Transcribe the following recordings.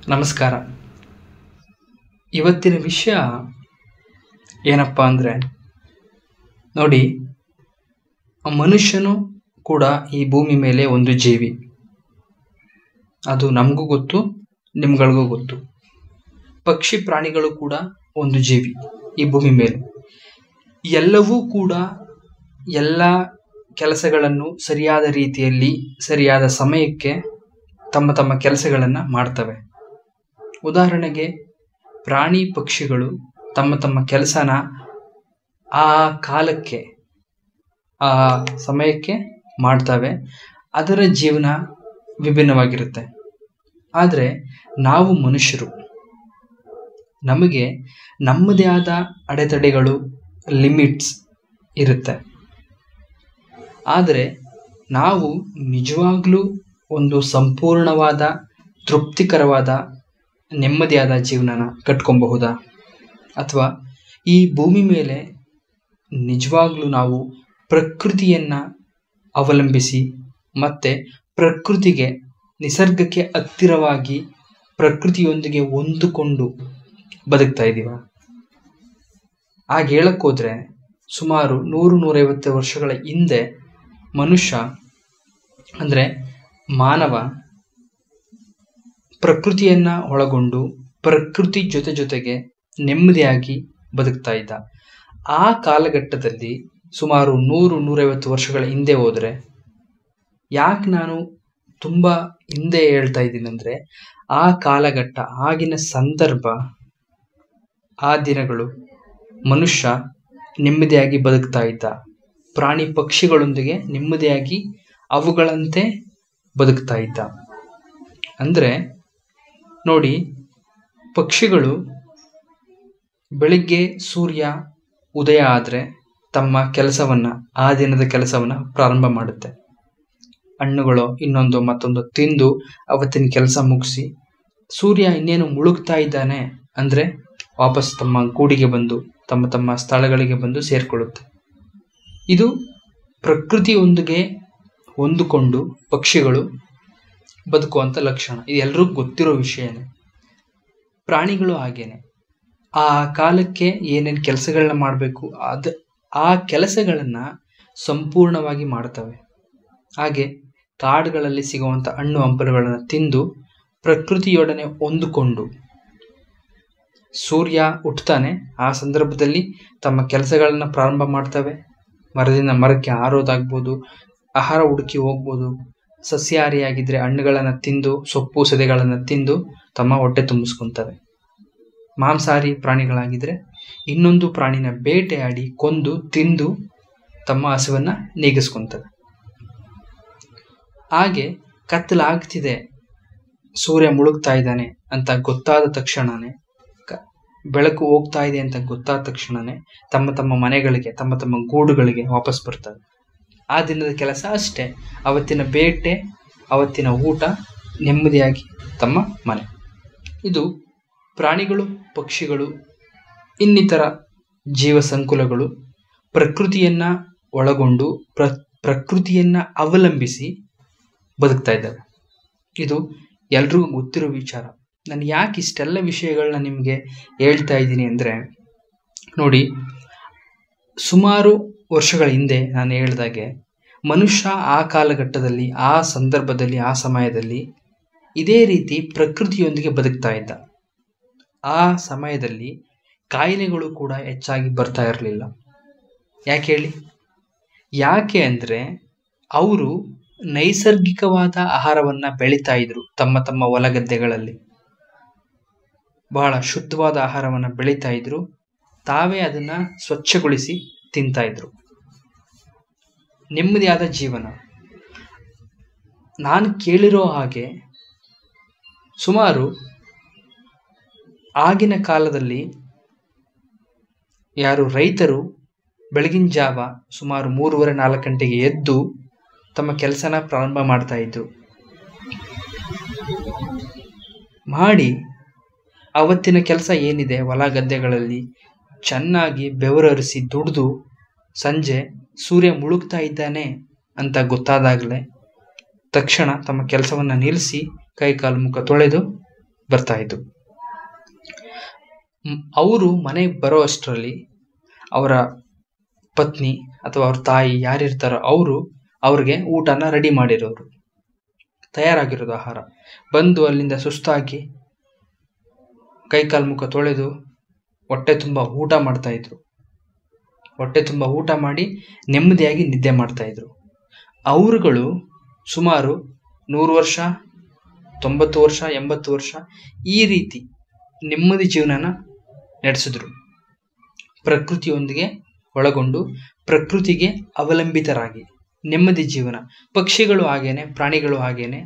ನಮಸ್ಕಾರ. ಇವತ್ತಿನ ವಿಷಯ ಏನಪ್ಪ ಅಂದರೆ, ನೋಡಿ, ಮನುಷ್ಯನು ಕೂಡ ಈ ಭೂಮಿ ಮೇಲೆ ಒಂದು ಜೀವಿ. ಅದು ನಮಗೂ ಗೊತ್ತು, ನಿಮ್ಗಳಿಗೂ ಗೊತ್ತು. ಪಕ್ಷಿ ಪ್ರಾಣಿಗಳು ಕೂಡ ಒಂದು ಜೀವಿ ಈ ಭೂಮಿ ಮೇಲೆ. ಎಲ್ಲವೂ ಕೂಡ ಎಲ್ಲ ಕೆಲಸಗಳನ್ನು ಸರಿಯಾದ ರೀತಿಯಲ್ಲಿ ಸರಿಯಾದ ಸಮಯಕ್ಕೆ ತಮ್ಮ ತಮ್ಮ ಕೆಲಸಗಳನ್ನು ಮಾಡ್ತವೆ. ಉದಾಹರಣೆಗೆ, ಪ್ರಾಣಿ ಪಕ್ಷಿಗಳು ತಮ್ಮ ತಮ್ಮ ಕೆಲಸನ ಆ ಕಾಲಕ್ಕೆ ಆ ಸಮಯಕ್ಕೆ ಮಾಡ್ತವೆ. ಅದರ ಜೀವನ ವಿಭಿನ್ನವಾಗಿರುತ್ತೆ. ಆದರೆ ನಾವು ಮನುಷ್ಯರು, ನಮಗೆ ನಮ್ಮದೇ ಆದ ಅಡೆತಡೆಗಳು, ಲಿಮಿಟ್ಸ್ ಇರುತ್ತೆ. ಆದರೆ ನಾವು ನಿಜವಾಗ್ಲೂ ಒಂದು ಸಂಪೂರ್ಣವಾದ, ತೃಪ್ತಿಕರವಾದ, ನೆಮ್ಮದಿಯಾದ ಜೀವನನ ಕಟ್ಕೊಬಹುದಾ? ಅಥವಾ ಈ ಭೂಮಿ ಮೇಲೆ ನಿಜವಾಗ್ಲೂ ನಾವು ಪ್ರಕೃತಿಯನ್ನು ಅವಲಂಬಿಸಿ ಮತ್ತು ಪ್ರಕೃತಿಗೆ, ನಿಸರ್ಗಕ್ಕೆ ಹತ್ತಿರವಾಗಿ ಪ್ರಕೃತಿಯೊಂದಿಗೆ ಹೊಂದಿಕೊಂಡು ಬದುಕ್ತಾ ಇದ್ದೀವ? ಹಾಗೆ ಹೇಳಕ್ಕೋದ್ರೆ, ಸುಮಾರು 100-150 ವರ್ಷಗಳ ಹಿಂದೆ ಮನುಷ್ಯ ಅಂದರೆ ಮಾನವ ಪ್ರಕೃತಿಯನ್ನು ಒಳಗೊಂಡು ಪ್ರಕೃತಿ ಜೊತೆಗೆ ನೆಮ್ಮದಿಯಾಗಿ ಬದುಕ್ತಾ ಇದ್ದ. ಆ ಕಾಲಘಟ್ಟದಲ್ಲಿ ಸುಮಾರು 100-150 ವರ್ಷಗಳ ಹಿಂದೆ ಹೋದರೆ, ಯಾಕೆ ನಾನು ತುಂಬ ಹಿಂದೆ ಹೇಳ್ತಾ ಇದ್ದೀನಿ ಅಂದರೆ, ಆ ಕಾಲಘಟ್ಟ, ಆಗಿನ ಸಂದರ್ಭ, ಆ ದಿನಗಳು ಮನುಷ್ಯ ನೆಮ್ಮದಿಯಾಗಿ ಬದುಕ್ತಾ ಇದ್ದ. ಪ್ರಾಣಿ ಪಕ್ಷಿಗಳೊಂದಿಗೆ ನೆಮ್ಮದಿಯಾಗಿ ಅವುಗಳಂತೆ ಬದುಕ್ತಾ ಇದ್ದ. ಅಂದರೆ ನೋಡಿ, ಪಕ್ಷಿಗಳು ಬೆಳಿಗ್ಗೆ ಸೂರ್ಯ ಉದಯ ಆದರೆ ತಮ್ಮ ಕೆಲಸವನ್ನು, ಆ ದಿನದ ಕೆಲಸವನ್ನು ಪ್ರಾರಂಭ ಮಾಡುತ್ತೆ. ಹಣ್ಣುಗಳು ಇನ್ನೊಂದು ಮತ್ತೊಂದು ತಿಂದು ಅವತ್ತಿನ ಕೆಲಸ ಮುಗಿಸಿ, ಸೂರ್ಯ ಇನ್ನೇನು ಮುಳುಗ್ತಾ ಇದ್ದಾನೆ ಅಂದರೆ ವಾಪಸ್ ತಮ್ಮ ಗೂಡಿಗೆ ಬಂದು ತಮ್ಮ ತಮ್ಮ ಸ್ಥಳಗಳಿಗೆ ಬಂದು ಸೇರಿಕೊಳ್ಳುತ್ತೆ. ಇದು ಪ್ರಕೃತಿಯೊಂದಿಗೆ ಹೊಂದಿಕೊಂಡು ಪಕ್ಷಿಗಳು ಬದುಕುವಂಥ ಲಕ್ಷಣ. ಇದು ಎಲ್ರಿಗೂ ಗೊತ್ತಿರೋ ವಿಷಯನೇ. ಪ್ರಾಣಿಗಳು ಹಾಗೇನೆ. ಆ ಕಾಲಕ್ಕೆ ಏನೇನು ಕೆಲಸಗಳನ್ನ ಮಾಡಬೇಕು ಆ ಕೆಲಸಗಳನ್ನು ಸಂಪೂರ್ಣವಾಗಿ ಮಾಡ್ತವೆ. ಹಾಗೆ ಕಾಡುಗಳಲ್ಲಿ ಸಿಗುವಂಥ ಹಣ್ಣು ಹಂಪಲುಗಳನ್ನು ತಿಂದು ಪ್ರಕೃತಿಯೊಡನೆ ಹೊಂದಿಕೊಂಡು, ಸೂರ್ಯ ಹುಟ್ಟುತ್ತಾನೆ ಆ ಸಂದರ್ಭದಲ್ಲಿ ತಮ್ಮ ಕೆಲಸಗಳನ್ನು ಪ್ರಾರಂಭ ಮಾಡ್ತವೆ. ಮರದಿಂದ ಮರಕ್ಕೆ ಹಾರೋದಾಗ್ಬೋದು, ಆಹಾರ ಹುಡುಕಿ ಹೋಗ್ಬೋದು. ಸಸ್ಯಾಹಾರಿಯಾಗಿದ್ದರೆ ಹಣ್ಣುಗಳನ್ನು ತಿಂದು, ಸೊಪ್ಪು ಸದೆಗಳನ್ನು ತಿಂದು ತಮ್ಮ ಹೊಟ್ಟೆ ತುಂಬಿಸ್ಕೊತವೆ. ಮಾಂಸಾಹಾರಿ ಪ್ರಾಣಿಗಳಾಗಿದ್ದರೆ ಇನ್ನೊಂದು ಪ್ರಾಣಿನ ಬೇಟೆಯಾಡಿ ಕೊಂದು ತಿಂದು ತಮ್ಮ ಹಸಿವನ್ನು ನೀಗಿಸ್ಕೊತವೆ. ಹಾಗೆ ಕತ್ತಲಾಗ್ತಿದೆ, ಸೂರ್ಯ ಮುಳುಗ್ತಾ ಇದ್ದಾನೆ ಅಂತ ಗೊತ್ತಾದ ತಕ್ಷಣವೇ, ಬೆಳಕು ಹೋಗ್ತಾ ಇದೆ ಅಂತ ಗೊತ್ತಾದ ತಕ್ಷಣವೇ ತಮ್ಮ ತಮ್ಮ ಮನೆಗಳಿಗೆ, ತಮ್ಮ ತಮ್ಮ ಗೂಡುಗಳಿಗೆ ವಾಪಸ್ ಬರ್ತವೆ. ಆ ದಿನದ ಕೆಲಸ ಅಷ್ಟೇ. ಅವತ್ತಿನ ಬೇಟೆ, ಅವತ್ತಿನ ಊಟ, ನೆಮ್ಮದಿಯಾಗಿ ತಮ್ಮ ಮನೆ. ಇದು ಪ್ರಾಣಿಗಳು, ಪಕ್ಷಿಗಳು, ಇನ್ನಿತರ ಜೀವ ಸಂಕುಲಗಳು ಪ್ರಕೃತಿಯನ್ನು ಒಳಗೊಂಡು ಪ್ರಕೃತಿಯನ್ನು ಅವಲಂಬಿಸಿ ಬದುಕ್ತಾ ಇದ್ದಾವೆ. ಇದು ಎಲ್ರಿಗೂ ಗೊತ್ತಿರೋ ವಿಚಾರ. ನಾನು ಯಾಕೆ ಇಷ್ಟೆಲ್ಲ ವಿಷಯಗಳನ್ನ ನಿಮಗೆ ಹೇಳ್ತಾ ಇದ್ದೀನಿ ಅಂದರೆ, ನೋಡಿ, ಸುಮಾರು ವರ್ಷಗಳ ಹಿಂದೆ ನಾನು ಹೇಳಿದಾಗೆ ಮನುಷ್ಯ ಆ ಕಾಲಘಟ್ಟದಲ್ಲಿ, ಆ ಸಂದರ್ಭದಲ್ಲಿ, ಆ ಸಮಯದಲ್ಲಿ ಇದೇ ರೀತಿ ಪ್ರಕೃತಿಯೊಂದಿಗೆ ಬದುಕ್ತಾ ಇದ್ದ. ಆ ಸಮಯದಲ್ಲಿ ಕಾಯಿಲೆಗಳು ಕೂಡ ಹೆಚ್ಚಾಗಿ ಬರ್ತಾ ಇರಲಿಲ್ಲ. ಯಾಕೆ ಹೇಳಿ? ಯಾಕೆ ಅಂದರೆ ಅವರು ನೈಸರ್ಗಿಕವಾದ ಆಹಾರವನ್ನು ಬೆಳೀತಾ ಇದ್ರು. ತಮ್ಮ ತಮ್ಮ ಹೊಲಗದ್ದೆಗಳಲ್ಲಿ ಬಹಳ ಶುದ್ಧವಾದ ಆಹಾರವನ್ನು ಬೆಳೀತಾ ಇದ್ರು. ತಾವೇ ಅದನ್ನು ಸ್ವಚ್ಛಗೊಳಿಸಿ ತಿಂತಾ ಇದ್ರು. ನೆಮ್ಮದಿಯಾದ ಜೀವನ. ನಾನು ಕೇಳಿರೋ ಹಾಗೆ ಸುಮಾರು ಆಗಿನ ಕಾಲದಲ್ಲಿ ಯಾರು ರೈತರು ಬೆಳಗಿನ ಜಾವ ಸುಮಾರು 3:30-4 ಗಂಟೆಗೆ ಎದ್ದು ತಮ್ಮ ಕೆಲಸನ ಪ್ರಾರಂಭ ಮಾಡ್ತಾ ಇದ್ರು. ಮಾಡಿ ಅವತ್ತಿನ ಕೆಲಸ ಏನಿದೆ, ಹೊಲ ಗದ್ದೆಗಳಲ್ಲಿ ಚೆನ್ನಾಗಿ ಬೆವರರಿಸಿ ದುಡಿದು ಸಂಜೆ ಸೂರ್ಯ ಮುಳುಗ್ತಾ ಇದ್ದಾನೆ ಅಂತ ಗೊತ್ತಾದಾಗಲೇ ತಕ್ಷಣ ತಮ್ಮ ಕೆಲಸವನ್ನು ನಿಲ್ಲಿಸಿ ಕೈ ಕಾಲು ಮುಖ ತೊಳೆದು ಬರ್ತಾ ಇದ್ರು. ಅವರು ಮನೆಗೆ ಬರೋ ಅಷ್ಟರಲ್ಲಿ ಅವರ ಪತ್ನಿ ಅಥವಾ ಅವ್ರ ತಾಯಿ ಯಾರಿರ್ತಾರೋ ಅವ್ರಿಗೆ ಊಟನ ರೆಡಿ ಮಾಡಿರೋರು, ತಯಾರಾಗಿರೋದು ಆಹಾರ. ಬಂದು ಅಲ್ಲಿಂದ ಸುಸ್ತಾಗಿ ಕೈಕಾಲು ಮುಖ ತೊಳೆದು ಹೊಟ್ಟೆ ತುಂಬ ಊಟ ಮಾಡ್ತಾ ಇದ್ರು. ಹೊಟ್ಟೆ ತುಂಬ ಊಟ ಮಾಡಿ ನೆಮ್ಮದಿಯಾಗಿ ನಿದ್ದೆ ಮಾಡ್ತಾ ಇದ್ರು. ಅವರುಗಳು ಸುಮಾರು 100 ವರ್ಷ, 90 ವರ್ಷ, 80 ವರ್ಷ ಈ ರೀತಿ ನೆಮ್ಮದಿ ಜೀವನನ ನಡೆಸಿದ್ರು. ಪ್ರಕೃತಿಯೊಂದಿಗೆ ಒಳಗೊಂಡು ಪ್ರಕೃತಿಗೆ ಅವಲಂಬಿತರಾಗಿ ನೆಮ್ಮದಿ ಜೀವನ. ಪಕ್ಷಿಗಳು ಹಾಗೇನೆ, ಪ್ರಾಣಿಗಳು ಹಾಗೇನೆ.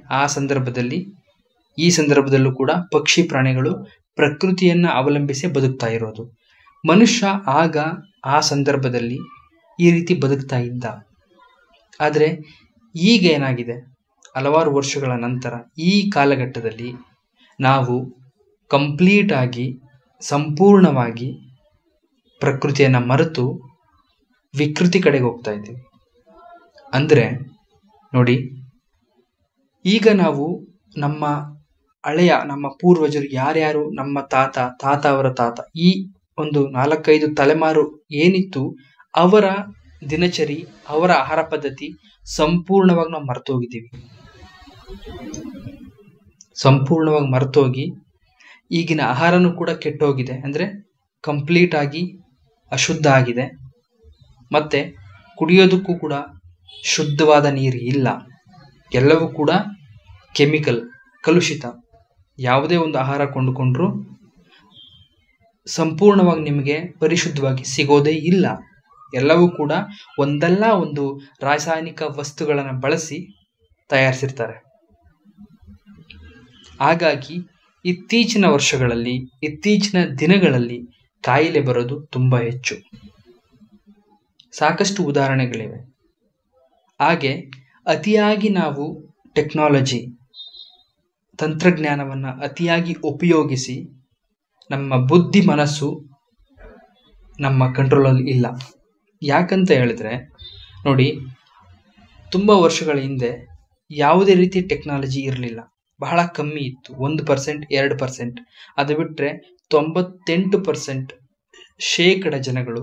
ಈ ಸಂದರ್ಭದಲ್ಲೂ ಕೂಡ ಪಕ್ಷಿ ಪ್ರಾಣಿಗಳು ಪ್ರಕೃತಿಯನ್ನ ಅವಲಂಬಿಸಿ ಬದುಕ್ತಾ ಇರೋದು. ಮನುಷ್ಯ ಆಗ ಆ ಸಂದರ್ಭದಲ್ಲಿ ಈ ರೀತಿ ಬದುಕ್ತಾ ಇದ್ದ. ಆದರೆ ಈಗ ಏನಾಗಿದೆ, ಹಲವಾರು ವರ್ಷಗಳ ನಂತರ ಈ ಕಾಲಘಟ್ಟದಲ್ಲಿ ನಾವು ಕಂಪ್ಲೀಟ್ ಆಗಿ, ಸಂಪೂರ್ಣವಾಗಿ ಪ್ರಕೃತಿಯನ್ನು ಮರೆತು ವಿಕೃತಿ ಕಡೆಗೆ ಹೋಗ್ತಾ ಇದ್ದೀವಿ. ಅಂದರೆ ನೋಡಿ, ಈಗ ನಾವು ನಮ್ಮ ಪೂರ್ವಜರು ಯಾರ್ಯಾರು, ನಮ್ಮ ತಾತ ಅವರ ತಾತ, ಈ ಒಂದು 4-5 ತಲೆಮಾರು ಏನಿತ್ತು, ಅವರ ದಿನಚರಿ, ಅವರ ಆಹಾರ ಪದ್ಧತಿ ಸಂಪೂರ್ಣವಾಗಿ ನಾವು ಮರ್ತೋಗಿದ್ದೀವಿ. ಸಂಪೂರ್ಣವಾಗಿ ಮರ್ತೋಗಿ ಈಗಿನ ಆಹಾರನೂ ಕೂಡ ಕೆಟ್ಟೋಗಿದೆ. ಅಂದರೆ ಕಂಪ್ಲೀಟ್ ಆಗಿ ಅಶುದ್ಧ ಆಗಿದೆ. ಮತ್ತೆ ಕುಡಿಯೋದಕ್ಕೂ ಕೂಡ ಶುದ್ಧವಾದ ನೀರು ಇಲ್ಲ. ಎಲ್ಲವೂ ಕೂಡ ಕೆಮಿಕಲ್, ಕಲುಷಿತ. ಯಾವುದೇ ಒಂದು ಆಹಾರ ಕೊಂಡುಕೊಂಡ್ರೂ ಸಂಪೂರ್ಣವಾಗಿ ನಿಮಗೆ ಪರಿಶುದ್ಧವಾಗಿ ಸಿಗೋದೇ ಇಲ್ಲ. ಎಲ್ಲವೂ ಕೂಡ ಒಂದಲ್ಲ ಒಂದು ರಾಸಾಯನಿಕ ವಸ್ತುಗಳನ್ನು ಬಳಸಿ ತಯಾರಿಸಿರ್ತಾರೆ. ಹಾಗಾಗಿ ಇತ್ತೀಚಿನ ದಿನಗಳಲ್ಲಿ ಕಾಯಿಲೆ ಬರೋದು ತುಂಬ ಹೆಚ್ಚು. ಸಾಕಷ್ಟು ಉದಾಹರಣೆಗಳಿವೆ. ಹಾಗೆ ಅತಿಯಾಗಿ ನಾವು ಟೆಕ್ನಾಲಜಿ, ತಂತ್ರಜ್ಞಾನವನ್ನು ಅತಿಯಾಗಿ ಉಪಯೋಗಿಸಿ ನಮ್ಮ ಬುದ್ಧಿ, ಮನಸ್ಸು ನಮ್ಮ ಕಂಟ್ರೋಲಲ್ಲಿ ಇಲ್ಲ. ಯಾಕಂತ ಹೇಳಿದ್ರೆ ನೋಡಿ, ತುಂಬ ವರ್ಷಗಳ ಹಿಂದೆ ಯಾವುದೇ ರೀತಿ ಟೆಕ್ನಾಲಜಿ ಇರಲಿಲ್ಲ. ಬಹಳ ಕಮ್ಮಿ ಇತ್ತು. 1%, 2%. ಅದು ಬಿಟ್ಟರೆ 98% ಜನಗಳು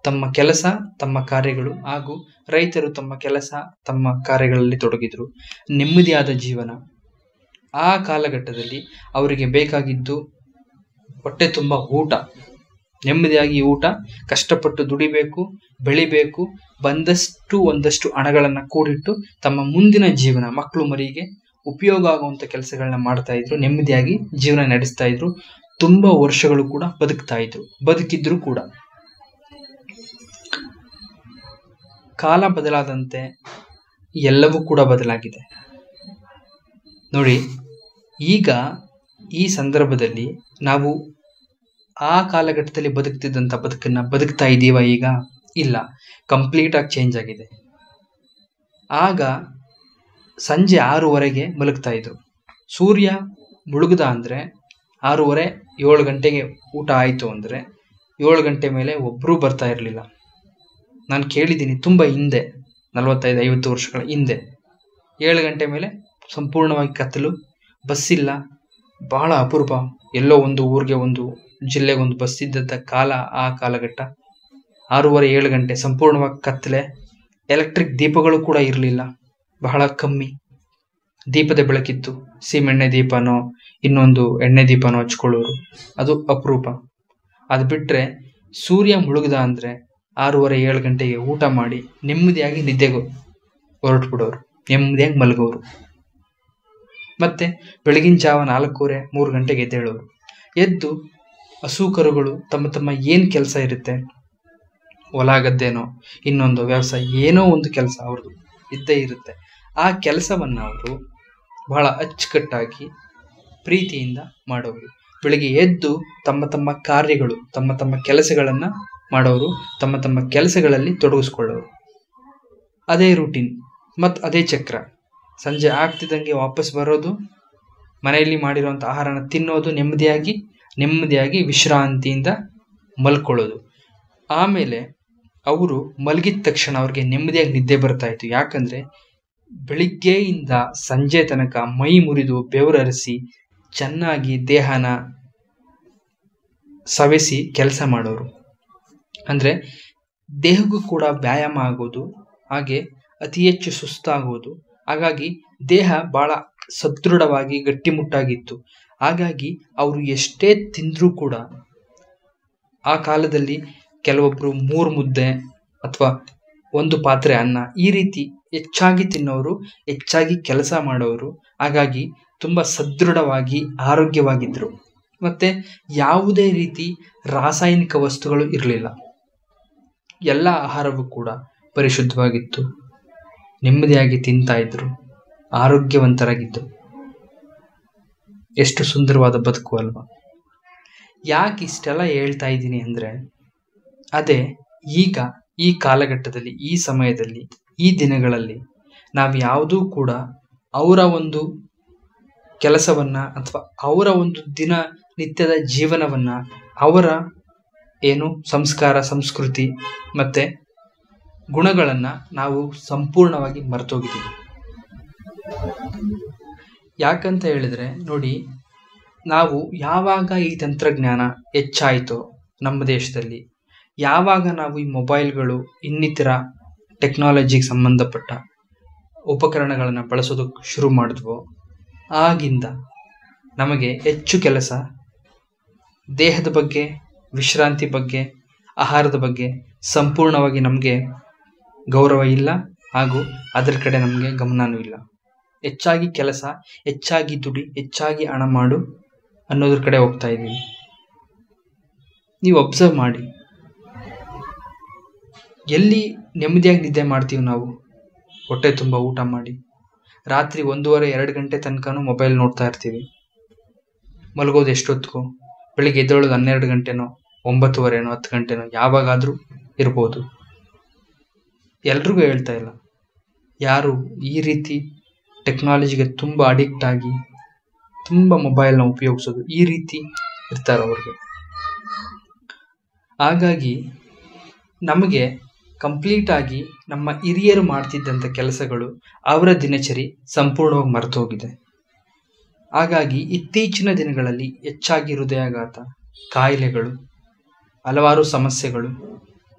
ತಮ್ಮ ಕೆಲಸ, ತಮ್ಮ ಕಾರ್ಯಗಳು ಹಾಗೂ ರೈತರು ತಮ್ಮ ಕೆಲಸ, ತಮ್ಮ ಕಾರ್ಯಗಳಲ್ಲಿ ತೊಡಗಿದ್ರು. ನೆಮ್ಮದಿಯಾದ ಜೀವನ. ಆ ಕಾಲಘಟ್ಟದಲ್ಲಿ ಅವರಿಗೆ ಬೇಕಾಗಿದ್ದು ಹೊಟ್ಟೆ ತುಂಬ ಊಟ, ನೆಮ್ಮದಿಯಾಗಿ ಊಟ, ಕಷ್ಟಪಟ್ಟು ದುಡಿಬೇಕು, ಬೆಳಿಬೇಕು, ಒಂದಷ್ಟು ಹಣಗಳನ್ನು ಕೂಡಿಟ್ಟು ತಮ್ಮ ಮುಂದಿನ ಜೀವನ, ಮಕ್ಕಳು ಮರಿಗೆ ಉಪಯೋಗ ಆಗುವಂಥ ಕೆಲಸಗಳನ್ನ ಮಾಡ್ತಾ ಇದ್ರು. ನೆಮ್ಮದಿಯಾಗಿ ಜೀವನ ನಡೆಸ್ತಾ ಇದ್ರು. ತುಂಬ ವರ್ಷಗಳು ಕೂಡ ಬದುಕಿದ್ರು ಕೂಡ. ಕಾಲ ಬದಲಾದಂತೆ ಎಲ್ಲವೂ ಕೂಡ ಬದಲಾಗಿದೆ. ನೋಡಿ, ಈಗ ಈ ಸಂದರ್ಭದಲ್ಲಿ ನಾವು ಆ ಕಾಲಘಟ್ಟದಲ್ಲಿ ಬದುಕ್ತಿದ್ದಂಥ ಬದುಕನ್ನ ಬದುಕ್ತಾ ಇದ್ದೀವ ಈಗ? ಇಲ್ಲ, ಕಂಪ್ಲೀಟಾಗಿ ಚೇಂಜ್ ಆಗಿದೆ. ಆಗ ಸಂಜೆ 6:30ಗೆ ಮಲಗ್ತಾ ಇದ್ರು. ಸೂರ್ಯ ಮುಳುಗ್ದ ಅಂದರೆ 6:30, 7 ಗಂಟೆಗೆ ಊಟ ಆಯಿತು ಅಂದರೆ 7 ಗಂಟೆ ಮೇಲೆ ಒಬ್ಬರೂ ಬರ್ತಾ ಇರಲಿಲ್ಲ. ನಾನು ಕೇಳಿದ್ದೀನಿ ತುಂಬ ಹಿಂದೆ, 45-50 ವರ್ಷಗಳ ಹಿಂದೆ, 7 ಗಂಟೆ ಮೇಲೆ ಸಂಪೂರ್ಣವಾಗಿ ಕತ್ತಲು, ಬಸ್ಸಿಲ್ಲ, ಬಹಳ ಅಪರೂಪ. ಎಲ್ಲೋ ಒಂದು ಊರಿಗೆ, ಒಂದು ಜಿಲ್ಲೆಗೆ ಒಂದು ಬಸ್ ಇದ್ದಂಥ ಕಾಲ ಆ ಕಾಲಘಟ್ಟ. 6:30, 7 ಗಂಟೆ ಸಂಪೂರ್ಣವಾಗಿ ಕತ್ತಲೆ. ಎಲೆಕ್ಟ್ರಿಕ್ ದೀಪಗಳು ಕೂಡ ಇರಲಿಲ್ಲ, ಬಹಳ ಕಮ್ಮಿ. ದೀಪದ ಬೆಳಕಿತ್ತು. ಸೀಮೆಣ್ಣೆ ದೀಪನೋ ಇನ್ನೊಂದು ಎಣ್ಣೆ ದೀಪನೋ ಹಚ್ಕೊಳ್ಳೋರು, ಅದು ಅಪರೂಪ. ಅದು ಬಿಟ್ಟರೆ ಸೂರ್ಯ ಮುಳುಗ್ದ ಅಂದರೆ 6:30, 7 ಗಂಟೆಗೆ ಊಟ ಮಾಡಿ ನೆಮ್ಮದಿಯಾಗಿ ನಿದ್ದೆಗೆ ಹೊರಟುಬಿಡೋರು, ನೆಮ್ಮದಿಯಾಗಿ ಮಲಗೋರು. ಮತ್ತೆ ಬೆಳಗಿನ ಜಾವ 4:30, 3 ಗಂಟೆಗೆ ಎದ್ದೇಳೋರು. ಎದ್ದು ಹಸು ಕರುಗಳು ತಮ್ಮ ಏನು ಕೆಲಸ ಇರುತ್ತೆ, ಹೊಲ ಗದ್ದೆನೋ ಇನ್ನೊಂದು ವ್ಯವಸಾಯ, ಏನೋ ಒಂದು ಕೆಲಸ ಅವ್ರದ್ದು ಇದ್ದೇ ಇರುತ್ತೆ. ಆ ಕೆಲಸವನ್ನು ಅವರು ಬಹಳ ಅಚ್ಚುಕಟ್ಟಾಗಿ ಪ್ರೀತಿಯಿಂದ ಮಾಡೋರು. ಬೆಳಿಗ್ಗೆ ಎದ್ದು ತಮ್ಮ ಕಾರ್ಯಗಳು, ತಮ್ಮ ಕೆಲಸಗಳನ್ನು ಮಾಡೋರು, ತಮ್ಮ ಕೆಲಸಗಳಲ್ಲಿ ತೊಡಗಿಸ್ಕೊಳ್ಳೋರು. ಅದೇ ರೂಟೀನ್ ಮತ್ತು ಅದೇ ಚಕ್ರ. ಸಂಜೆ ಆಗ್ತಿದ್ದಂಗೆ ವಾಪಸ್ ಬರೋದು, ಮನೆಯಲ್ಲಿ ಮಾಡಿರುವಂಥ ಆಹಾರನ ತಿನ್ನೋದು, ನೆಮ್ಮದಿಯಾಗಿ ವಿಶ್ರಾಂತಿಯಿಂದ ಮಲ್ಕೊಳ್ಳೋದು. ಆಮೇಲೆ ಅವರು ಮಲಗಿದ ತಕ್ಷಣ ಅವ್ರಿಗೆ ನೆಮ್ಮದಿಯಾಗಿ ನಿದ್ದೆ ಬರ್ತಾ ಇತ್ತು. ಯಾಕಂದರೆ ಬೆಳಿಗ್ಗೆಯಿಂದ ಸಂಜೆ ತನಕ ಮೈ ಮುರಿದು ಬೆವರರಿಸಿ ಚೆನ್ನಾಗಿ ದೇಹನ ಸವೆಸಿ ಕೆಲಸ ಮಾಡೋರು. ಅಂದರೆ ದೇಹಕ್ಕೂ ಕೂಡ ವ್ಯಾಯಾಮ ಆಗೋದು, ಹಾಗೆ ಅತಿ ಹೆಚ್ಚು ಸುಸ್ತಾಗೋದು. ಹಾಗಾಗಿ ದೇಹ ಭಾಳ ಸದೃಢವಾಗಿ ಗಟ್ಟಿಮುಟ್ಟಾಗಿತ್ತು. ಹಾಗಾಗಿ ಅವರು ಎಷ್ಟೇ ತಿಂದರೂ ಕೂಡ ಆ ಕಾಲದಲ್ಲಿ ಕೆಲವೊಬ್ಬರು 3 ಮುದ್ದೆ ಅಥವಾ 1 ಪಾತ್ರೆ ಅನ್ನ ಈ ರೀತಿ ಹೆಚ್ಚಾಗಿ ತಿನ್ನೋರು, ಹೆಚ್ಚಾಗಿ ಕೆಲಸ ಮಾಡೋರು. ಹಾಗಾಗಿ ತುಂಬ ಸದೃಢವಾಗಿ ಆರೋಗ್ಯವಾಗಿದ್ದರು. ಮತ್ತು ಯಾವುದೇ ರೀತಿ ರಾಸಾಯನಿಕ ವಸ್ತುಗಳು ಇರಲಿಲ್ಲ. ಎಲ್ಲ ಆಹಾರವೂ ಕೂಡ ಪರಿಶುದ್ಧವಾಗಿತ್ತು. ನೆಮ್ಮದಿಯಾಗಿ ತಿಂತಾ ಇದ್ರು, ಆರೋಗ್ಯವಂತರಾಗಿದ್ದರು. ಎಷ್ಟು ಸುಂದರವಾದ ಬದುಕು ಅಲ್ವಾ? ಯಾಕೆ ಇಷ್ಟೆಲ್ಲ ಹೇಳ್ತಾ ಇದ್ದೀನಿ ಅಂದರೆ, ಅದೇ ಈಗ ಈ ಕಾಲಘಟ್ಟದಲ್ಲಿ, ಈ ಸಮಯದಲ್ಲಿ, ಈ ದಿನಗಳಲ್ಲಿ ನಾವು ಯಾವುದೂ ಕೂಡ ಅವರ ಒಂದು ಕೆಲಸವನ್ನು ಅಥವಾ ಅವರ ಒಂದು ದಿನನಿತ್ಯದ ಜೀವನವನ್ನು, ಅವರ ಸಂಸ್ಕಾರ, ಸಂಸ್ಕೃತಿ ಮತ್ತು ಗುಣಗಳನ್ನು ನಾವು ಸಂಪೂರ್ಣವಾಗಿ ಮರೆತೋಗಿದ್ದೀವಿ. ಯಾಕಂತ ಹೇಳಿದರೆ ನೋಡಿ, ನಾವು ಯಾವಾಗ ಈ ತಂತ್ರಜ್ಞಾನ ಹೆಚ್ಚಾಯಿತೋ ನಮ್ಮ ದೇಶದಲ್ಲಿ, ಯಾವಾಗ ನಾವು ಈ ಮೊಬೈಲ್ಗಳು ಇನ್ನಿತರ ಟೆಕ್ನಾಲಜಿಗೆ ಸಂಬಂಧಪಟ್ಟ ಉಪಕರಣಗಳನ್ನು ಬಳಸೋದಕ್ಕೆ ಶುರು ಮಾಡಿದ್ವೋ, ಆಗಿಂದ ನಮಗೆ ಹೆಚ್ಚು ಕೆಲಸ, ದೇಹದ ಬಗ್ಗೆ, ವಿಶ್ರಾಂತಿ ಬಗ್ಗೆ, ಆಹಾರದ ಬಗ್ಗೆ ಸಂಪೂರ್ಣವಾಗಿ ನಮಗೆ ಗೌರವ ಇಲ್ಲ, ಹಾಗೂ ಅದರ ಕಡೆ ನಮಗೆ ಗಮನವೂ ಇಲ್ಲ. ಹೆಚ್ಚಾಗಿ ಕೆಲಸ, ಹೆಚ್ಚಾಗಿ ದುಡಿ, ಹೆಚ್ಚಾಗಿ ಹಣ ಮಾಡು ಅನ್ನೋದ್ರ ಕಡೆ ಹೋಗ್ತಾ ಇದ್ದೀವಿ. ನೀವು ಅಬ್ಸರ್ವ್ ಮಾಡಿ, ಎಲ್ಲಿ ನೆಮ್ಮದಿಯಾಗಿ ನಿದ್ದೆ ಮಾಡ್ತೀವಿ ನಾವು? ಹೊಟ್ಟೆ ತುಂಬ ಊಟ ಮಾಡಿ ರಾತ್ರಿ 1:30-2 ಗಂಟೆ ತನಕನೂ ಮೊಬೈಲ್ ನೋಡ್ತಾ ಇರ್ತೀವಿ. ಮಲಗೋದು ಎಷ್ಟೊತ್ತಿಗೂ? ಬೆಳಿಗ್ಗೆ ಎದ್ದೇಳೋದು 12 ಗಂಟೆನೋ, 9:30ನೋ, 10 ಗಂಟೆನೋ, ಯಾವಾಗಾದರೂ ಇರ್ಬೋದು. ಎಲ್ರಿಗೂ ಹೇಳ್ತಾ ಇಲ್ಲ, ಯಾರು ಈ ರೀತಿ ಟೆಕ್ನಾಲಜಿಗೆ ತುಂಬ ಅಡಿಕ್ಟ್ ಆಗಿ ತುಂಬ ಮೊಬೈಲ್ನ ಉಪಯೋಗಿಸೋದು ಈ ರೀತಿ ಇರ್ತಾರೆ ಅವ್ರಿಗೆ. ಹಾಗಾಗಿ ನಮಗೆ ಕಂಪ್ಲೀಟಾಗಿ ನಮ್ಮ ಹಿರಿಯರು ಮಾಡ್ತಿದ್ದಂಥ ಕೆಲಸಗಳು, ಅವರ ದಿನಚರಿ ಸಂಪೂರ್ಣವಾಗಿ ಮರೆತೋಗಿದೆ. ಹಾಗಾಗಿ ಇತ್ತೀಚಿನ ದಿನಗಳಲ್ಲಿ ಹೆಚ್ಚಾಗಿ ಹೃದಯಾಘಾತ, ಕಾಯಿಲೆಗಳು, ಹಲವಾರು ಸಮಸ್ಯೆಗಳು,